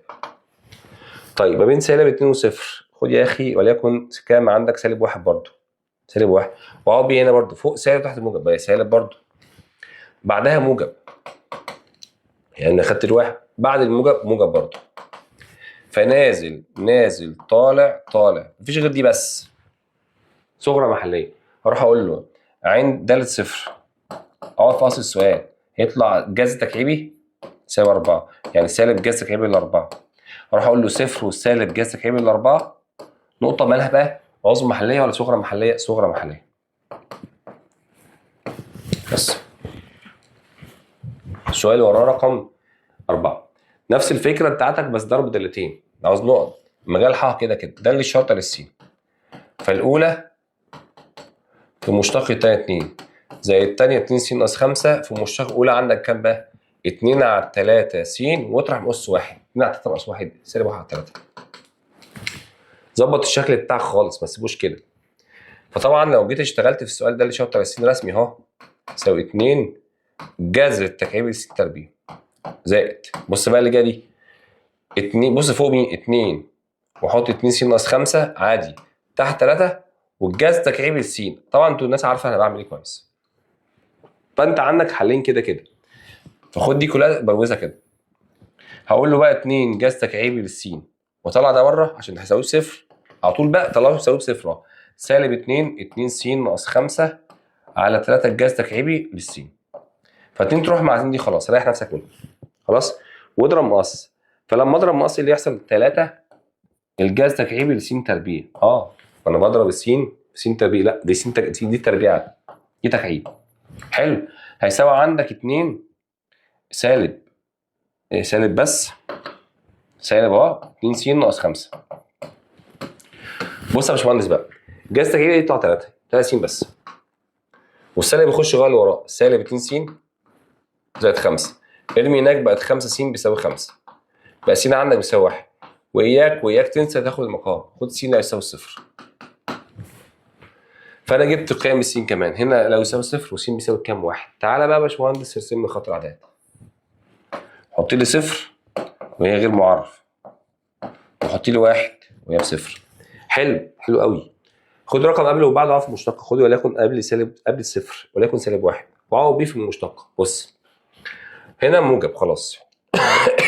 طيب ما بين سالب 2 وصفر خد يا اخي وليكن كام عندك؟ سالب 1 برضه. سالب 1 واقعد بيه هنا برضه. فوق سالب تحت موجب بقى سالب برضه. بعدها موجب. يعني خدت الواحد بعد الموجب موجب برضه. فنازل طالع مفيش غير دي بس صغرى محليه. اروح اقول له عند داله صفر. اقعد في اصل السؤال. هيطلع جذر تكعيبي يساوي 4. يعني سالب جذر تكعيبي ل 4. اروح اقول له صفر والسالب جذر تكعيبي ل 4 نقطه مالها بقى؟ عظمى محليه ولا صغرى محليه؟ صغرى محليه. بس. السؤال اللي وراه رقم 4 نفس الفكره بتاعتك بس ضرب دالتين. عاوز نقط مجال ح كده كده. ده اللي الشرطه للسين. فالاولى في مشتق الثانيه 2 زي الثانيه 2 س ناقص 5 في مشتق اولى عندك كام بقى؟ 2 على 3 س واطرح من اس 1. 2 على 3 ناقص 1 سالب 1 على 3. ظبط الشكل بتاعك خالص ما تسيبوش كده. فطبعا لو جيت اشتغلت في السؤال ده اللي شرطه للسين رسمي اهو يساوي 2 جذر التكعيبي س تربيع زائد. بص بقى اللي جايه دي 2. بص فوق مين؟ 2 واحط 2 س ناقص 5 عادي تحت 3 والجذر تكعيبي السين. طبعا انتوا الناس عارفه انا بعمل ايه كويس. فانت عندك حلين كده كده. فخد دي كلها بروزها كده. هقول له بقى 2 جذر تكعيبي للسين واطلع ده بره عشان هيساوي بصفر على طول بقى. طلعه يساوي بصفر اهو. سالب 2 س ناقص 5 على 3 الجذر تكعيبي للس. ف2 تروح مع 2 دي خلاص، ريح نفسك منها خلاص. واضرب مقص. فلما اضرب مقص اللي يحصل 3 الجذر تكعيبي لس تربيع. انا بضرب السين في س تربيع، لا دي دي تربيع، دي تكعيب. حلو. هيساوي عندك 2 سالب سالب بس سالب 2 س ناقص 5. بص يا باشمهندس بقى، الجذر التكعيبي يطلع 3 س بس، والسالب يخش جوه اللي وراه، سالب 2 س زائد 5. ارمي هناك بقت 5 س بيساوي 5، بقى س عندك بيساوي 1. وإياك تنسى تاخد المقام، خد س لا يساوي صفر. فأنا جبت قيم الس كمان، هنا لو يساوي صفر وس بيساوي كام؟ 1. تعالى بقى يا باشمهندس ارسم لي خط الأعداد. حط لي صفر وهي غير معرف، وحط لي 1 وهي بصفر. حلو قوي. خد رقم قبله وبعده عارف مشتق، خد وليكن قبل الصفر وليكن سالب 1 وعوض بيه في المشتق. بص هنا موجب خلاص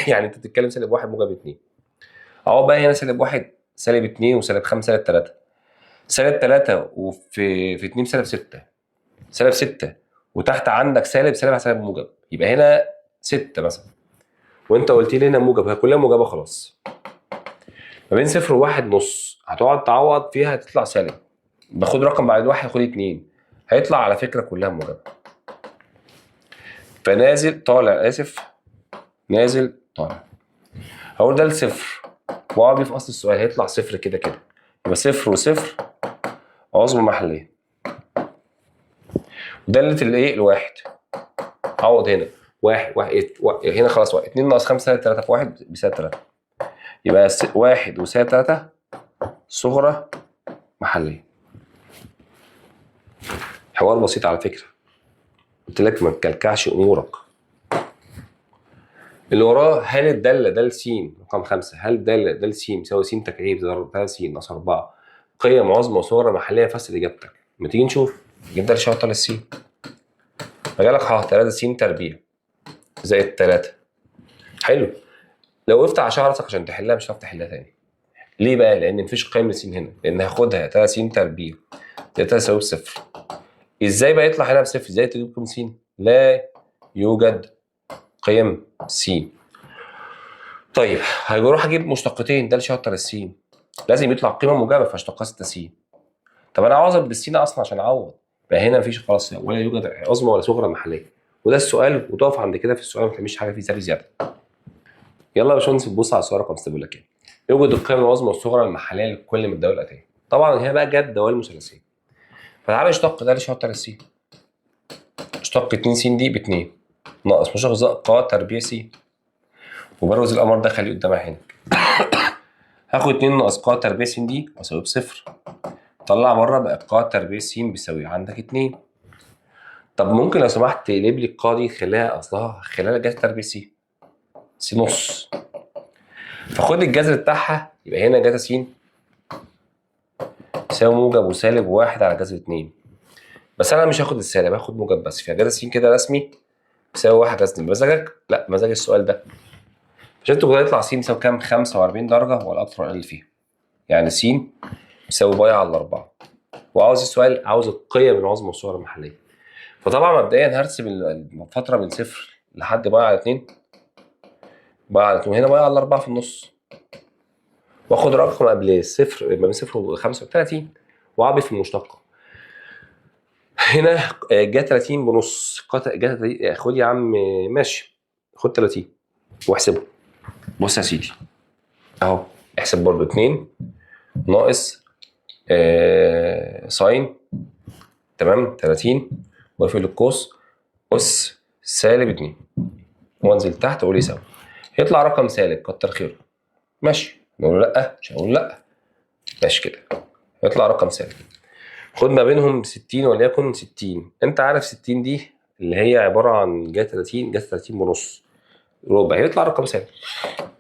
يعني انت بتتكلم سالب 1 موجب 2. اهو بقى هنا سالب 1 سالب 2 وسالب 5 سالب 3 سالب 3 وفي 2 سالب 6 سالب 6 وتحت عندك سالب على سالب موجب، يبقى هنا 6 مثلا، وانت قلت لي هنا موجب، هي كلها موجبه خلاص. ما بين 0 و1 نص، هتقعد تعوض فيها هتطلع سالب. باخد رقم بعد 1 خد 2، هيطلع على فكره كلها موجبه. فنازل طالع، اسف نازل طالع. هقول ده لصفر واقعد في اصل السؤال هيطلع صفر كده كده، يبقى صفر وصفر عظمى محليه. دالة الايه؟ الواحد. عوض هنا واحد هنا خلاص، 2 ناقص 5 سالب 3 في 1 بيساوي 3، يبقى 1 وسالب 3 صغرى محليه. حوار بسيط على فكره، قلت لك ما تكلكعش امورك. اللي وراه، هل الداله دال س رقم 5، هل الداله دال س يساوي س تكعيب ضرب 3 س ناقص 4 قيم عظمى وصغرى محليه؟ فسر اجابتك. ما تيجي نشوف. جبت الشرطه للس، فجالك 3 س تربيع زائد 3. حلو. لو وقفت على شعرتك عشان تحلها مش هتعرف تحلها تاني. ليه بقى؟ لان مفيش قيم لس هنا، لان هاخدها 3 س تربيع 3 يساوي بصفر. ازاي بقى يطلع هنا بصفر؟ ازاي تجيب قيم س؟ لا يوجد قيم س. طيب هروح اجيب مشتقتين، ده الشرطه للس لازم يطلع قيمه موجبه، فاشتقها 6 س. طب انا عاوز بالسين اصلا عشان اعوض، بقى هنا مفيش خلاص ولا يوجد عظمى ولا صغرى محليه. وده السؤال، وتقف عند كده في السؤال، ما تعملش حاجه فيه زياده. يلا يا باشمهندس نبص على السؤال رقم 6 بيقول لك ايه؟ يوجد القيم العظمى والصغرى المحليه لكل من الدوال الاتيه. طبعا هي بقى جت دوال مثلثيه. فتعالى اشتق ده لشرطه للس. اشتق 2 س دي ب 2 ناقص مشتق ق تربيع س، وبروز الامر ده خليه قدامها هنا. هاخد 2 ناقص ق تربيع س دي واساوي بصفر. طلع بره بقى ق تربيع س بيساوي عندك 2. طب ممكن لو سمحت تقلب لي القا دي خليها اصلها خليها جذر تربيع س نص، فخد الجذر بتاعها يبقى هنا جتا س يساوي موجب وسالب 1 على جذر 2. بس انا مش هاخد السالب، هاخد موجب بس، فجذر س كده رسمي يساوي 1 جذر 2. بمزاجك؟ لا مزاج السؤال ده. عشان تقدر يطلع س يساوي كام؟ 45 درجه ولا اكتر ولا اقل فيها. يعني س يساوي باي على 4. وعاوز السؤال عاوز القيم العظمى والصغرى المحليه. فطبعا مبدئيا هرسم الفتره من 0 لحد باي على 2. باي على 2 هنا باي على 4 في النص، واخد رقم قبل الصفر ما بين 0 و 35 واعبي في المشتقه. هنا جا 30 بنص، جا 30. خد يا عم ماشي، خد 30 واحسبه. بص يا سيدي اهو، احسب برضو 2 ناقص ساين تمام 30 واقفل القوس اس سالب 2 وانزل تحت واقول يساوي، يطلع رقم سالب كتر خيره. ماشي نقول لا؟ مش هقول لا، ماشي كده يطلع رقم سالب. خد ما بينهم 60 وليكن 60. انت عارف 60 دي اللي هي عباره عن جا 30 ونص ربع، هيطلع رقم سالب.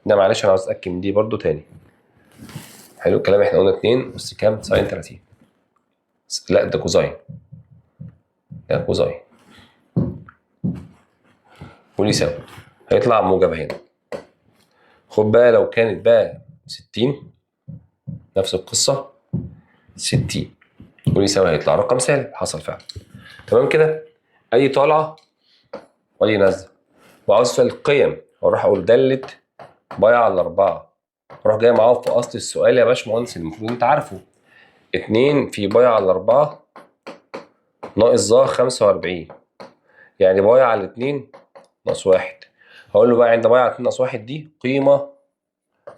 ده معلش انا عاوز اتاكد من دي برضو تاني. حلو الكلام، احنا قلنا 2 اس كام؟ ساين 30. لا ده كوزاين، ده كوزاين واليساوي هيطلع موجب هنا. خد بقى لو كانت بقى 60 نفس القصه 60 واليساوي هيطلع رقم سالب. حصل فعلا. تمام كده. ادي طالعه وادي نازله. وعاوز اوصل القيم واروح اقول داله باي على 4. اروح جاي معاه في اصل السؤال يا باشمهندس المفروض انت عارفه 2 في باي على 4 ناقص ظا 45 يعني باي على 2 ناقص 1. هقول له بقى عند باي على 2 ناقص 1 دي قيمه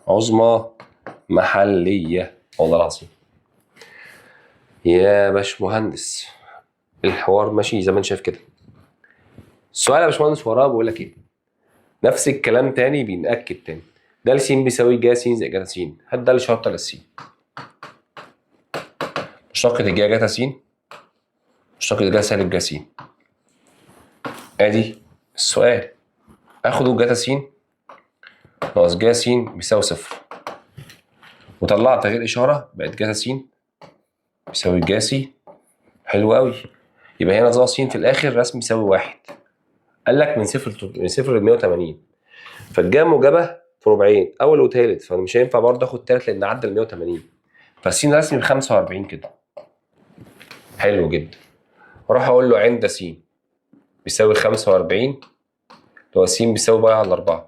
عظمى محليه. والله العظيم يا باشمهندس الحوار ماشي زي ما انت شايف كده. السؤال يا باشمهندس وراه بيقول لك ايه؟ نفس الكلام تاني بينأكد تاني. د س بيساوي ج س زائد ج س. هات د شرطه للس. مشتقة الجا جتا س مشتقة الجا سالب جا س. ادي السؤال. اخده جتا س ناقص جا س بيساوي 0 وطلعت تغيير اشاره بقت جتا س بيساوي جا س. حلو قوي. يبقى هنا ظا س في الاخر رسم يساوي 1. قال لك من 0 ل 180 فالجا موجبه في ربعين اول وثالث فانا مش هينفع برضه اخد ثالث لان عدى ال 180 فالس رسمي ب 45 كده. حلو جدا. اروح اقول له عند س بيساوي 45 اللي هو س بيساوي باي على 4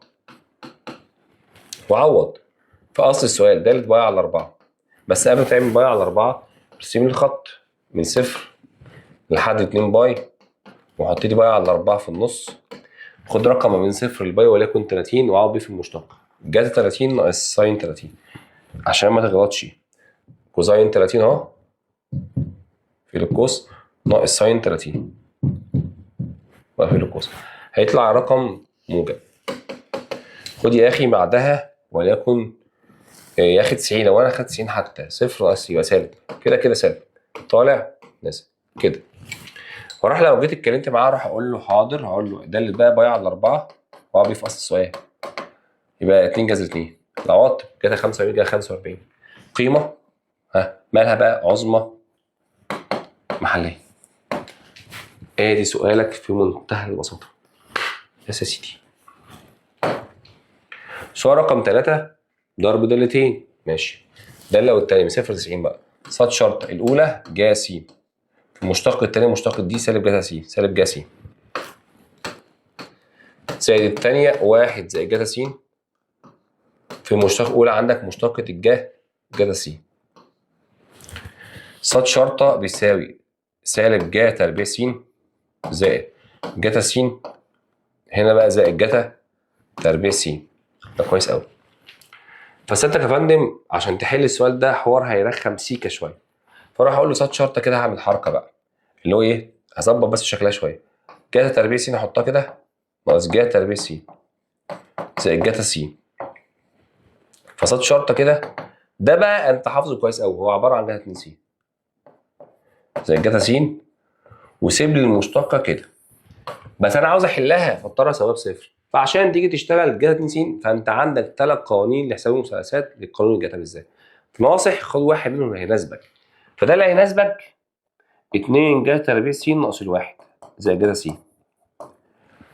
وعوض في اصل السؤال د باي على 4 بس قبل ما تعمل باي على 4 ارسم لي الخط من 0 لحد 2 باي وحط لي باي على 4 في النص. خد رقم ما بين 0 لباي وليكن 30 وعوض بيه في المشتق. جاتا 30 ناقص ساين 30 عشان ما تغلطش. كوزاين 30 اهو في القوس ناقص ساين 30 وفي القوس هيطلع رقم موجب. خد يا اخي بعدها وليكن يا اخي 90 لو انا خدت 90 حتى 0 ناقص يبقى سالب كده كده سالب طالع نازل كده. وراح لو جيت اتكلمت معاه راح اقول له حاضر. هقول له ده اللي بقى بايع على 4 وهو في اصل السؤال يبقى 2 جذر 2 لو عوضت كده 45 جذر 45 قيمه مالها بقى عظمى محليه. ادي سؤالك في منتهى البساطه يا سيدي. سؤال رقم 3 ضرب دالتين ماشي. داله والتاني من 0 ل 90 بقى. صاد شرطه الاولى جا س المشتق الثاني مشتق دي سالب جتا س سالب جا س زائد الثانيه 1 زائد جتا س في المشتق الاولى عندك مشتقة الجا جتا س. صاد شرطه بيساوي سالب جا تربيع س زائد جتا س هنا بقى زائد جتا تربيع س. ده كويس قوي. فسألتك يا فندم عشان تحل السؤال ده حوار هيرخم سيكا شويه فراح اقول له صاد شرطه كده هعمل حركه بقى اللي هو ايه هظبط بس شكلها شويه. جاتا تربيع س احطها كده ناقص جاتا تربيع س زائد جاتا س. فصاد شرطه كده ده بقى انت حافظه كويس قوي هو عباره عن جاتا 2 س زائد جاتا س وسيب لي المشتقه كده. بس انا عاوز احلها فاضطر اساويها بصفر. فعشان تيجي تشتغل جاتا 2 س فانت عندك 3 قوانين لحساب المثلثات للقانون الجاتا بالذات. ناصح خد واحد منهم اللي هيناسبك. فده اللي هيناسبك 2 جاتا تربيع س ناقص الواحد زائد جاتا س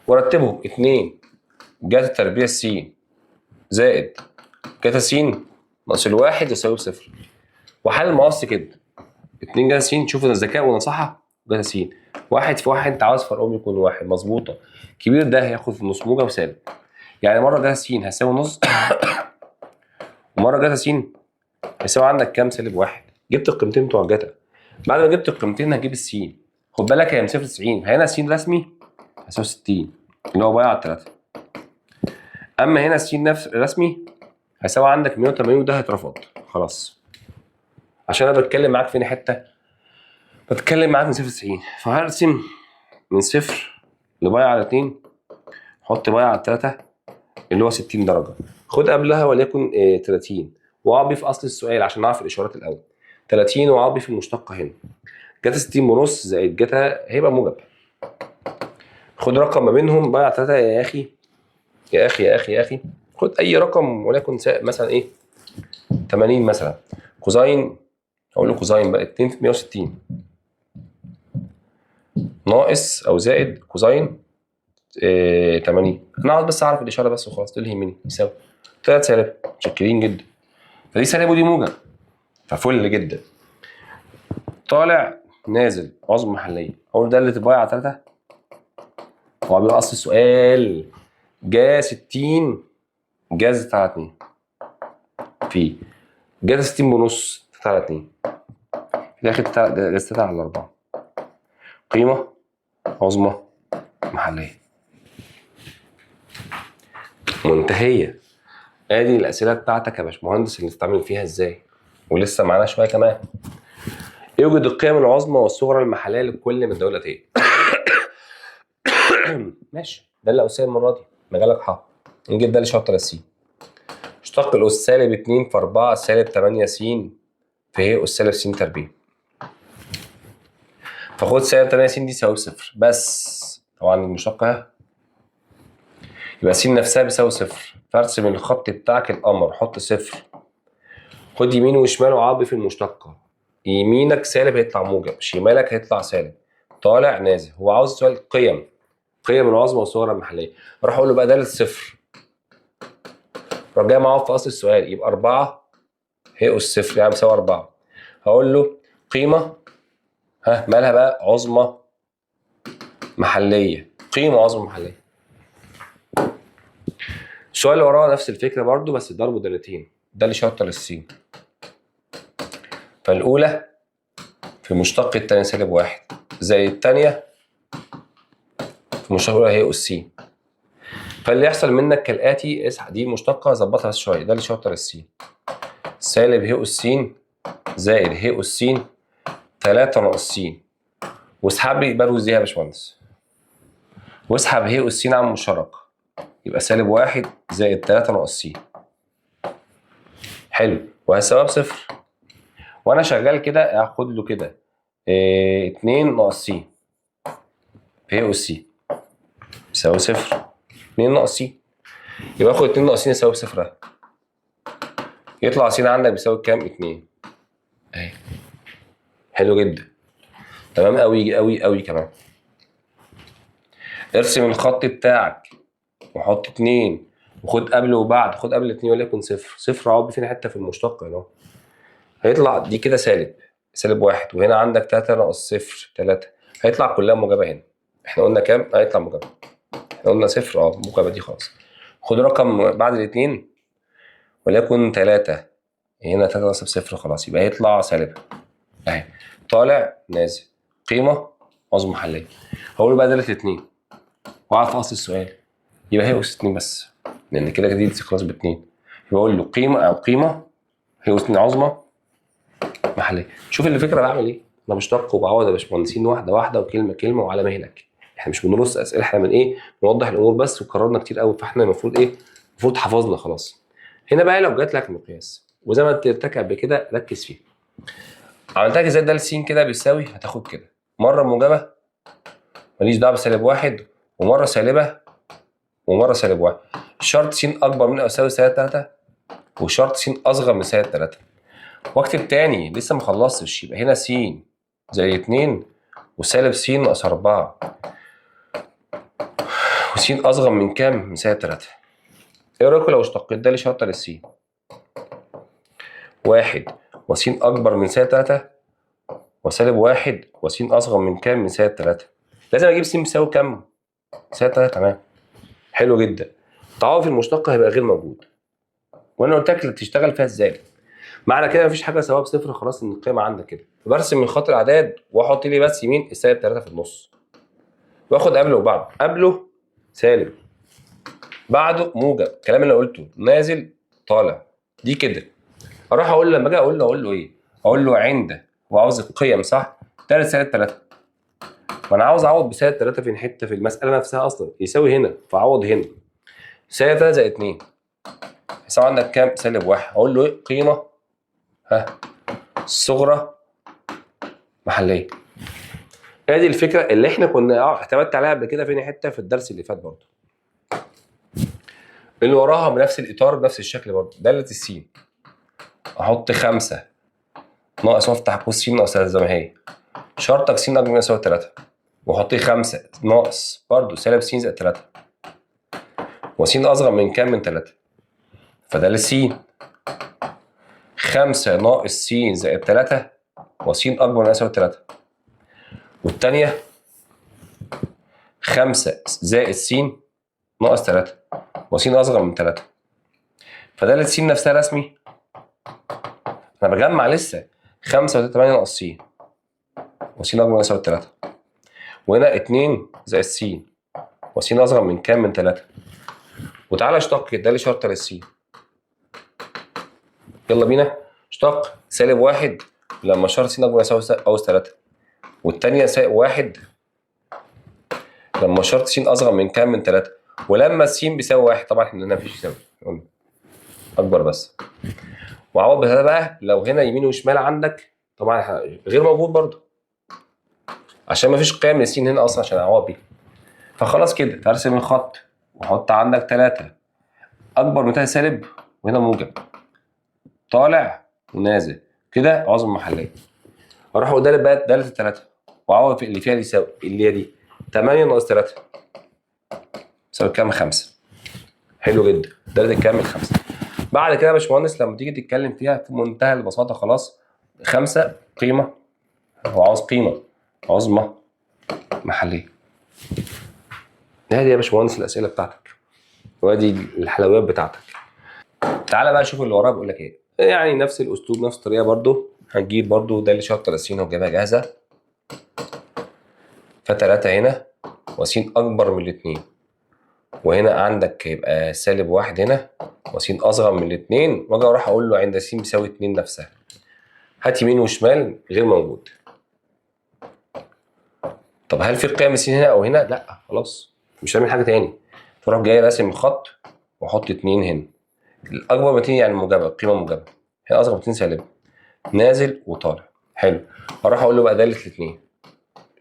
ورتبهم 2 جاتا تربيع س زائد جاتا س ناقص الواحد يساوي بصفر. وحل المقص كده 2 جاتا س شوف الذكاء والنصاحه جاتا س واحد في واحد انت عاوز فرقهم يكون واحد مظبوطه. كبير ده هياخد في النص موجب وسالب يعني مره جاتا س هيساوي نص ومره جاتا س هيساوي عندك كام سالب واحد. جبت القيمتين بتوع الجاتا. بعد ما جبت القيمتين هجيب السين. خد بالك هي من 0 ل 90 هنا س رسمي هيساوي 60 اللي هو بايع على 3. اما هنا س نفس رسمي هيساوي عندك 180 وده هيترفض خلاص. عشان انا بتكلم معاك فين حته بتكلم معاك من 0 ل 90 فهرسم من 0 لبايع على 2 حط بايع على 3 اللي هو 60 درجه. خد قبلها وليكن 30 وعبي في اصل السؤال عشان اعرف الاشارات الاول 30 وعبي في المشتقه هنا جاتا 60 ونص زائد جاتا هيبقى موجب. خد رقم ما بينهم بايع 3 يا اخي يا اخي يا اخي يا اخي. خد اي رقم وليكن مثلا ايه 80 مثلا. كوزاين اقول له كوزاين بقى 2 في 160 ناقص او زائد كوزاين 80. انا عاوز بس اعرف الاشاره بس وخلاص ده اللي يهمني. يساوي 3 سالب. متشكرين جدا. فدي سالب ودي موجب، ففل جدا. طالع نازل عظمى محليه، اقول ده اللي تبقى على 3. هو بيبقى اصل السؤال جا 60 جاز على 2 في جاز 60 بنص على 2 في الاخر جاز على 4 قيمه عظمى محليه منتهيه. ادي الاسئله بتاعتك يا باشمهندس اللي تتعامل فيها ازاي. ولسه معانا شويه كمان. يوجد القيم العظمى والصغرى المحليه لكل من الدولتين. ماشي، ده اللي أسئلة المره دي مجالك حق. نجيب ده اللي شرط السين. اشتق الأس سالب 2 في 4 سالب 8 س في ه أس سالب س تربيع. فخد سالب 8 س دي يساوي صفر بس. طبعا المشتقة يبقى س نفسها بيساوي صفر، فارسم الخط بتاعك القمر حط صفر. خد يمين وشمال وعرض في المشتقة. يمينك سالب هيطلع موجب، شمالك هيطلع سالب. طالع نازل. هو عاوز سؤال قيم العظمى والصغرى المحلية. راح أقول له بقى ده للصفر. راح جاي معاه في أصل السؤال يبقى 4 هي أس صفر يعني بيساوي 4. هقول له قيمة مالها بقى عظمى محلية. قيمة عظمى محلية. السؤال اللي وراه نفس الفكرة برضو بس ضرب دالتين. ده اللي شرط للسين. فالأولى في مشتق التانية سالب 1 زي التانية في مشتق الأولى هي أس س. فاللي يحصل منك كالآتي. اسحب دي مشتقة ظبطها بس شوية. ده اللي شرط للسين. سالب ه أس س زائد ه أس س 3 ناقص س. واسحب لي بروز دي يا باشمهندس. واسحب ه أس س عن مشترك يبقى سالب 1 زائد 3 ناقص س. حلو. وهساويها بصفر. وانا شغال كده هاخد له كده 2 ناقص س في ه أس س يساوي صفر. 2 ناقص س يبقى اخد 2 ناقص س يساوي صفر. يطلع س عندك بيساوي كام؟ 2 اهي. حلو جدا. تمام قوي قوي قوي كمان. ارسم الخط بتاعك وحط 2 وخد قبل وبعد. خد قبل 2 وليكن صفر. صفر عوض فين حته في المشتق هنا. هيطلع دي كده سالب 1 وهنا عندك 3 ناقص صفر 3. هيطلع كلها موجبه هنا. احنا قلنا كام؟ هيطلع موجبه. احنا قلنا صفر موجبه دي خلاص. خد رقم بعد الاثنين وليكن 3. هنا 3 ناقص صفر خلاص يبقى هيطلع سالب اهي. طالع نازل. قيمه عظمى محليه. هقول بقى داله 2 واقعد في اصل السؤال يبقى هي اس 2 بس لان كده دي خلاص ب 2. يبقى اقول له قيمه هي اس 2 عظمى محليه. شوف الفكره بعمل ايه. انا بشتق وبعوض يا باشمهندسين واحده واحده وكلمه كلمه وعلى مهلك. احنا مش بنرص اسئله، احنا من ايه نوضح الامور بس وكررنا كتير قوي. فاحنا المفروض ايه؟ المفروض حفظنا خلاص. هنا بقى لو جات لك مقياس وزي ما انت ارتكب بكده ركز فيه. عملتها ازاي؟ ده س كده بيساوي هتاخد كده مره موجبه ماليش دعوه بسالب 1 ومره سالبه ومره سالب 1. شرط س اكبر من او يساوي سالب 3 وشرط س اصغر من سالب 3. واكتب تاني لسه ما خلصتش. يبقى هنا س زي 2 وسالب س ناقص 4 وس اصغر من كام؟ من سالب 3. ايه رايكم لو اشتقيت ده لشرط للس 1 وس اكبر من سالب 3 وسالب 1 وس اصغر من كام؟ من سالب 3. لازم اجيب س بيساوي كام؟ سالب 3. تمام. حلو جدا. التعوض في المشتقه هيبقى غير موجود. وانا قلت لك تشتغل فيها ازاي. معنى كده مفيش حاجه سواء بصفر خلاص ان القيمه عندك كده. برسم من خط الاعداد واحط لي بس يمين السالب 3 في النص واخد قبله وبعده. قبله سالب بعده موجب. الكلام اللي قلته نازل طالع دي كده. اروح اقول لما اجي اقول له ايه؟ اقول له عند وعاوز القيم صح؟ تالت سالب 3. ما انا عاوز اعوض بسالب 3 في حته في المساله نفسها اصلا يساوي هنا فاعوض هنا. سالب 3 زائد 2 يساوي عندك كام؟ سالب 1. اقول له ايه؟ قيمه صغرى محليه. ادي الفكره اللي احنا كنا اعتمدت عليها قبل كده فين حته في الدرس اللي فات برضه. اللي وراها بنفس الاطار بنفس الشكل برضه. داله السين احط 5 ناقص وافتح قوس س ناقص 3 زي ما هي. شرطك س اكبر من يساوي 3 واحط 5 ناقص برضه سالب س زائد 3 وس اصغر من كام؟ من 3. فده للس. 5 ناقص س زائد 3 وس اكبر من يساوي 3. والثانيه 5 زائد س ناقص 3 وس اصغر من 3. فدالة س نفسها رسمي انا بجمع لسه 5 و 8 ناقص س وس اكبر من يساوي 3. وهنا 2 زائد س وس اصغر من كام؟ من 3. وتعالى اشتق ده لي شرطه للس. يلا بينا اشتق سالب 1 لما شرط س اكبر من يساوي 3. والثانيه سالب 1 لما شرط س اصغر من كام؟ من 3. ولما س بيساوي 1 طبعا احنا هنا مفيش يساوي اكبر بس. وعوض بهذا بقى لو هنا يمين وشمال عندك طبعا غير موجود برضه عشان مفيش قيم للس هنا اصلا عشان اعوض بيه. فخلاص كده ترسم الخط وحط عندك 3 اكبر من 3 سالب وهنا موجب طالع ونازل كده عظم محليه. اروح اقول داله بقى داله الثلاثه واعوض في اللي فيها دي يساوي اللي هي دي 8 ناقص 3 يساوي كام؟ 5. حلو جدا داله الكام؟ 5. بعد كده يا باشمهندس لما تيجي تتكلم فيها في منتهى البساطه خلاص 5 قيمه هو عاوز قيمه عظمى محليه. ادي يا باشمهندس الاسئله بتاعتك وادي الحلويات بتاعتك. تعالى بقى شوف اللي وراه بيقول لك ايه. يعني نفس الاسلوب نفس الطريقه برضو هنجيب برضو ده اللي شرط س وجايبها جاهزه. ف3 هنا وس اكبر من الاثنين وهنا عندك يبقى سالب 1 هنا وس اصغر من الاثنين واجي اروح اقول له عند س بيساوي 2 نفسها. هات يمين وشمال غير موجود. طب هل في قيم س هنا او هنا؟ لا خلاص مش هعمل حاجه تاني. فاروح جاي راسم الخط واحط 2 هنا. الاكبر من 2 يعني موجبه قيمه موجبه هنا اصغر من 2 سالب نازل وطالع. حلو اروح اقول له بقى داله الاثنين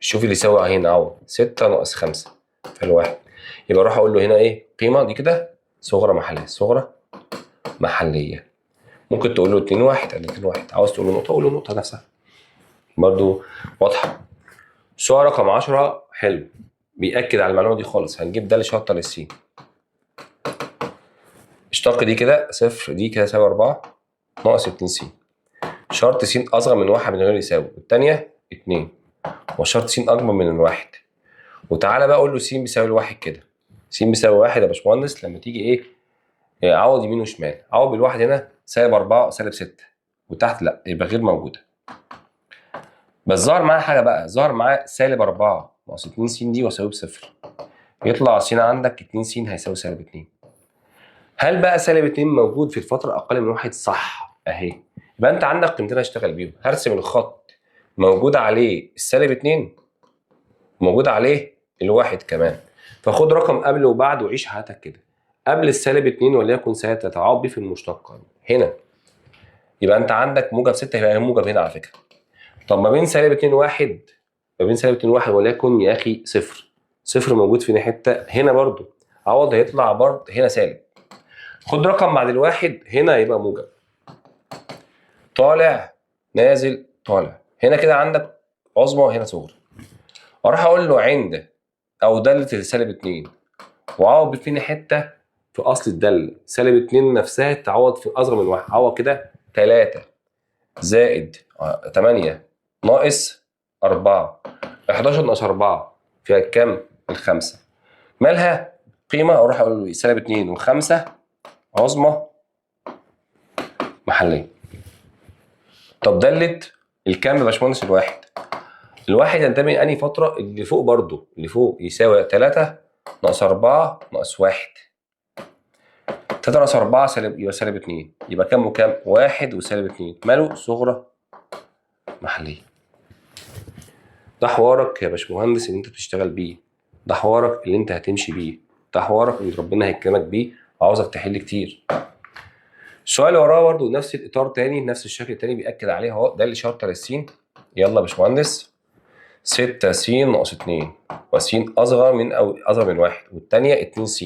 شوف اللي يساوي هنا اهو 6 ناقص 5 فالواحد. يبقى اروح اقول له هنا ايه قيمه دي كده صغرى محليه صغرى محليه. ممكن تقول له 2 1 ادي 2 1 عاوز تقول له نقطه قول له النقطه نفسها برضو واضحه. السؤال رقم 10 حلو بيأكد على المعلومه دي خالص. هنجيب ده اللي شرطه للس. اشتق دي كده صفر دي كده يساوي 4 ناقص 2 س. شرط س اصغر من 1 من غير يساوي والثانيه 2 وشرط س اكبر من الواحد. وتعالى بقى اقول له س بيساوي الواحد كده. س بيساوي 1 يا باشمهندس لما تيجي ايه عوض يمين وشمال. عوض بالواحد هنا سالب 4 وسالب 6 وتحت لا يبقى غير موجوده. بس ظهر معايا حاجه بقى ظهر معايا سالب 4 ناقص 2 س دي واساوي بصفر. يطلع س عندك 2 س هيساوي سالب 2. هل بقى سالب 2 موجود في الفتره اقل من 1؟ صح اهي. يبقى انت عندك قيمتين هشتغل بيهم. هرسم الخط موجود عليه السالب 2 موجود عليه الواحد كمان. فخد رقم قبل وبعد وعيش حياتك كده. قبل السالب 2 وليكن سالب 3 عوض بيه في المشتقه هنا. يبقى انت عندك موجب 6 يبقى موجب هنا على فكره. طب ما بين سالب 2 1 ما بين سالب 2 1 وليكن يا اخي صفر. صفر موجود في حته هنا برضو عوض هيطلع برضو هنا سالب. خد رقم بعد الواحد هنا يبقى موجب طالع نازل طالع. هنا كده عندك عظمى وهنا صغرى. اروح اقول له عند او داله السالب 2 وعوض فيني حته في اصل الداله سالب 2 نفسها تعوض في اصغر من 1. عوض كده 3 زائد 8 ناقص 4 11 ناقص 4 فيها كام؟ الخمسه. مالها قيمه اروح اقول له سالب 2 و5 عظمى محليه. طب دلت الكام يا باشمهندس؟ الواحد. الواحد ينتمي لأنهي فترة؟ اللي فوق برضو اللي فوق يساوي 3 ناقص 4 ناقص 1. 3 ناقص 4 سالب يبقى سالب 2 يبقى كام وكام؟ 1 وسالب 2 ماله؟ صغرى محلية. ده حوارك يا باشمهندس اللي انت بتشتغل بيه. ده حوارك اللي انت هتمشي بيه. ده حوارك اللي ربنا هيكرمك بيه وعاوزك تحل كتير. السؤال اللي وراه برضو نفس الاطار تاني نفس الشكل التاني بيأكد عليه اهو. ده اللي شرط للسين. يلا يا باشمهندس 6 س ناقص 2 وس اصغر من اصغر من 1 والثانيه 2 س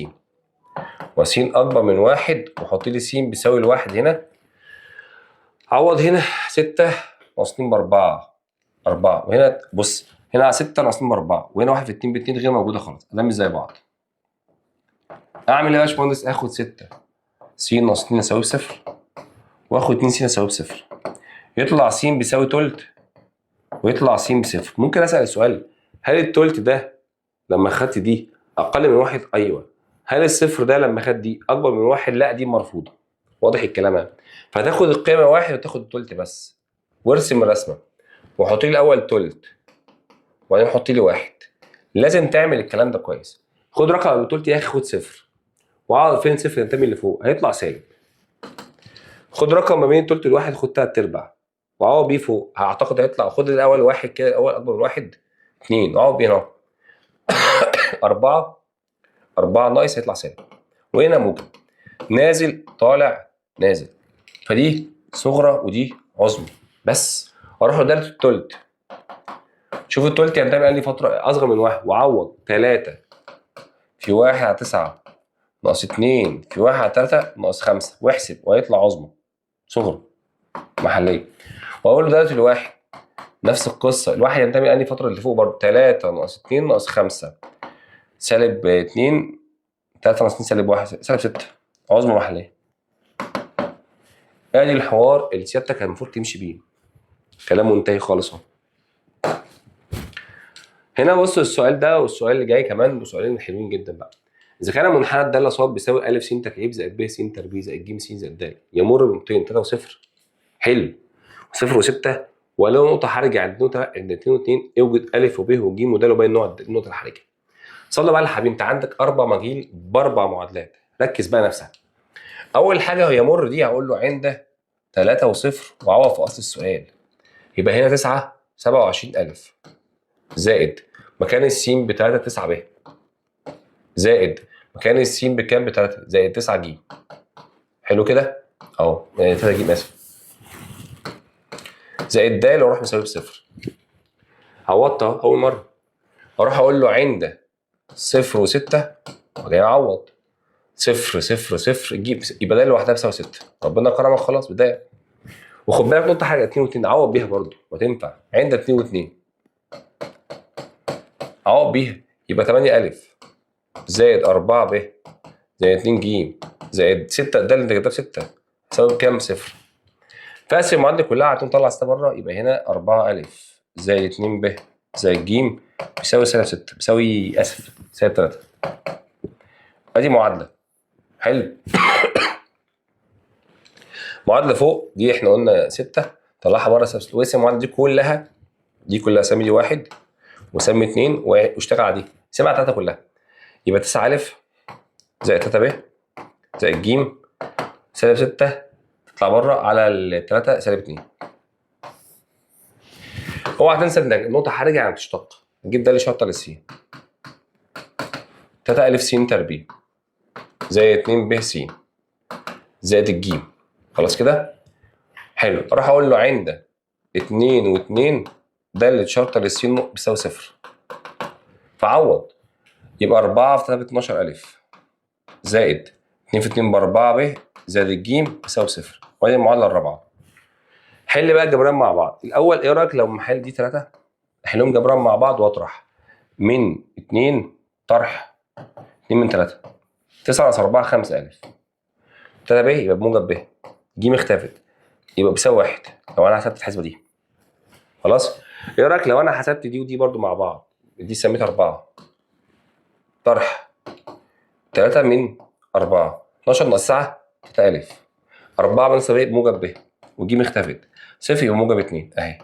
وس اكبر من 1 وحط لي س بيساوي الواحد هنا. عوض هنا 6 ناقص 2 ب 4 4 وهنا بص هنا 6 ناقص 2 ب 4 وهنا 1 في 2 ب 2 غير موجوده خالص. ده مش زي بعض. اعمل ايه يا باشمهندس؟ اخد 6 س ناقص 2 يساوي صفر واخد 2 س يساوي بصفر، يطلع س بيساوي تلت ويطلع س بصفر. ممكن اسال السؤال، هل التلت ده لما خدت دي اقل من واحد؟ ايوه. هل الصفر ده لما خد دي اكبر من واحد؟ لا، دي مرفوضه. واضح الكلام؟ فتاخد القيمه واحد وتاخد التلت بس، وارسم الرسمه وحط لي الاول تلت وبعدين حط لي واحد. لازم تعمل الكلام ده كويس. خد رقم قبل التلت يا اخي، خد صفر واقعد فين صفر ينتمي اللي فوق هيطلع سالب. خد رقم ما بين التلت والواحد، خد تلات ارباع وعوض بيه فوق، اعتقد هيطلع. خد الاول واحد كده، الاول اكبر من واحد 2 وعوض بيه هنا 4 4 ناقص هيطلع سالب، وهنا موجب نازل طالع نازل. فدي صغرى ودي عظمى. بس اروح لداله التلت، شوف التلت ينتمي لي فتره اصغر من واحد وعوض 3 في 1 على 9 ناقص 2 في 1 على 3 ناقص 5 واحسب وهيطلع عظمى صغرى محليه. واقول له داله الواحد نفس القصه، الواحد ينتمي لأنهي فتره اللي فوق برضه 3 ناقص 2 ناقص 5 سالب 2 3 ناقص 2 سالب 1 سالب 6 عظمى محليه. ادي الحوار اللي سيادتك كان المفروض تمشي بيه. كلام منتهي خالص اهو. هنا بص السؤال ده والسؤال اللي جاي كمان سؤالين حلوين جدا بقى. اذا كان منحنى الداله ص بيساوي ا س تكعيب زائد ب س تربيع زائد ج س زائد د يمر بنقطتين 3 و0. حلو. صفر و6 ولو نقطه حرجه عند نقطه عند 2 و2 اوجد ا وب وج ودال وبين النقطه الحرجه. صلي بقى يا حبيبي، انت عندك 4 مجيل باربع معادلات. ركز بقى نفسك. اول حاجه هي يمر دي هقول له عند 3 و0 وعوض في اصل السؤال. يبقى هنا 9 27000 زائد مكان السين ب 3 9 ب زائد مكان السين بكام ب 3 زائد 9 ج. حلو كده اهو، 3 ج اسف، زائد د واروح مساوي بصفر. عوضت اول مره، اروح اقول له عند 0 و6 وجاي اعوض 0 0 0 جيب، يبقى د لوحدها بتساوي 6. ربنا كرمك خلاص بدايه. وخد بالك نقطه حاجه 2 و2 عوض بيها برضه وتنفع عند 2 و2 عوض بيها يبقى 8000 زائد 4 ب زائد 2 ج زائد 6 ده اللي انت جبتها ب 6 تساوي كام؟ صفر. فاقسم المعادله كلها عشان نطلع 6 بره، يبقى هنا 4000 زائد 2 ب زائد ج بيساوي سالب 6 بيساوي اسف سالب 3. ادي معادله. حلو. معادله فوق دي احنا قلنا 6 طلعها بره سالب 6 واسم المعادله دي كلها سمي دي 1 وسمي 2 واشتغل على دي سمع 3 كلها. يبقى 9000 زائد 3 ب زائد ج سالب 6 تطلع بره على ال 3 سالب 2. اوعى تنسى ان النقطه حرجه يعني تشتق. نجيب ده اللي شرطه للسين 3 الف س تربيع زائد 2 ب س زائد الج. خلاص كده؟ حلو. اروح اقول له عند 2 و2 ده اللي شرطه للسين بيساوي صفر. فعوض يبقى 4 في 3 ب 12000 زائد 2 في 2 ب 4 ب زائد الج بيساوي صفر. وادي المعادله الرابعه. حل بقى الجبران مع بعض. الاول ايه رايك لو محل دي 3 احلهم جبران مع بعض واطرح من 2 طرح 2 من 3 9 ناقص 4 5000 3 ب يبقى بموجب ب ج اختفت يبقى بيساوي 1 لو انا حسبت الحسبه دي. خلاص. ايه رايك لو انا حسبت دي ودي برضو مع بعض؟ دي سميتها 4 طرح 3 من 4 12 ناقص 9 3000 4 من 7 بموجب ب وج اختفت صفر يبقى موجب 2 اهي.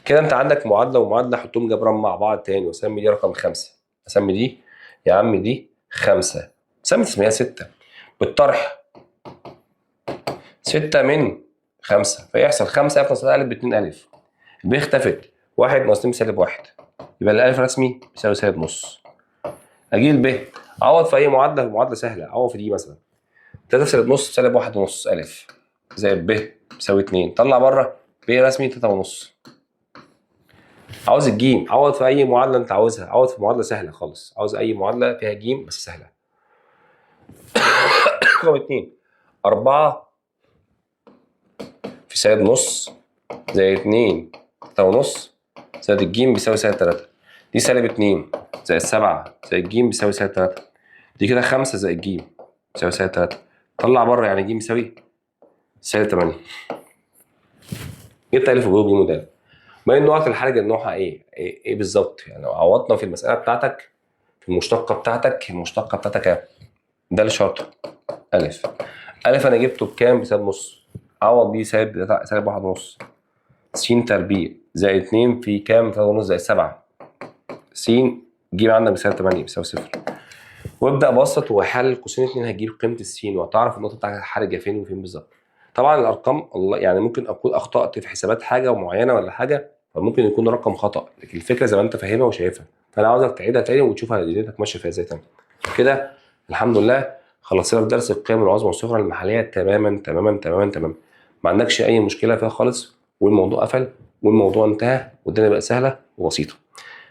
كده انت عندك معادله ومعادله حطهم جبران مع بعض تاني واسمي دي رقم 5 اسمي دي يا عم دي 5 سمي تسميها 6 بالطرح 6 من 5 فيحصل 5 ناقص ب 2000 ب اختفت 1 ناقص 2 سالب 1 يبقى الالف رسمي بيساوي سالب نص. اجي الب عوض في اي معادله سهله. عوض في دي مثلا 3 سالب نص سالب 1 ونص الف زائد ب بيساوي 2 طلع بره ب رسمي 3 ونص. عاوز الجيم عوض في اي معادله انت عاوزها. عوض في معادله سهله خالص. عاوز اي معادله فيها جيم بس سهله. رقم 2 4 في سالب نص زائد 2 3 ونص زائد الجيم بيساوي سالب 3 دي سالب 2 زائد 7 زائد الجيم بيساوي سالب 3 دي كده 5 زائد الجيم بيساوي سالب 3 طلع بره يعني الجيم بيساوي -8. جبت الف وب ج د. ما النقط الحرجه نوعها ايه بالظبط؟ يعني لو عوضنا في المساله بتاعتك في المشتقه بتاعتك، المشتقه بتاعتك ده الشرط الف. الف انا جبته بكام؟ بسالب نص. عوض بيه سالب 1.5. س تربيع زائد 2 في كام؟ 3.5 زائد 7. س جيب عندك بسالب 8 بيساوي 0. وابدا ابسط وحل قوسين 2 هتجيب قيمه السين وهتعرف النقطه بتاعتك حرجه فين وفين بالظبط. طبعا الارقام الله يعني ممكن اكون اخطات في حسابات حاجه معينه ولا حاجه، فممكن يكون رقم خطا، لكن الفكره زي ما انت فاهمها وشايفها، فانا عاوزك تعيدها تاني وتشوفها دنيتك ماشيه فيها ازاي تاني. كده الحمد لله خلصنا في درس القيم العظمى والصغرى المحليه تماما تماما تماما تماما. ما عندكش اي مشكله فيها خالص، والموضوع قفل والموضوع انتهى والدنيا بقت سهله وبسيطه.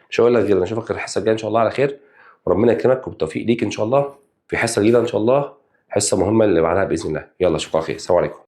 مش هقول لك غير اشوفك الحصه الجايه ان شاء الله على خير، وربنا يكرمك وبالتوفيق ليك ان شاء الله في حصه جديده ان شاء الله، حصه مهمه اللي بعدها باذن الله. يلا اشوفك على خير، السلام عليكم.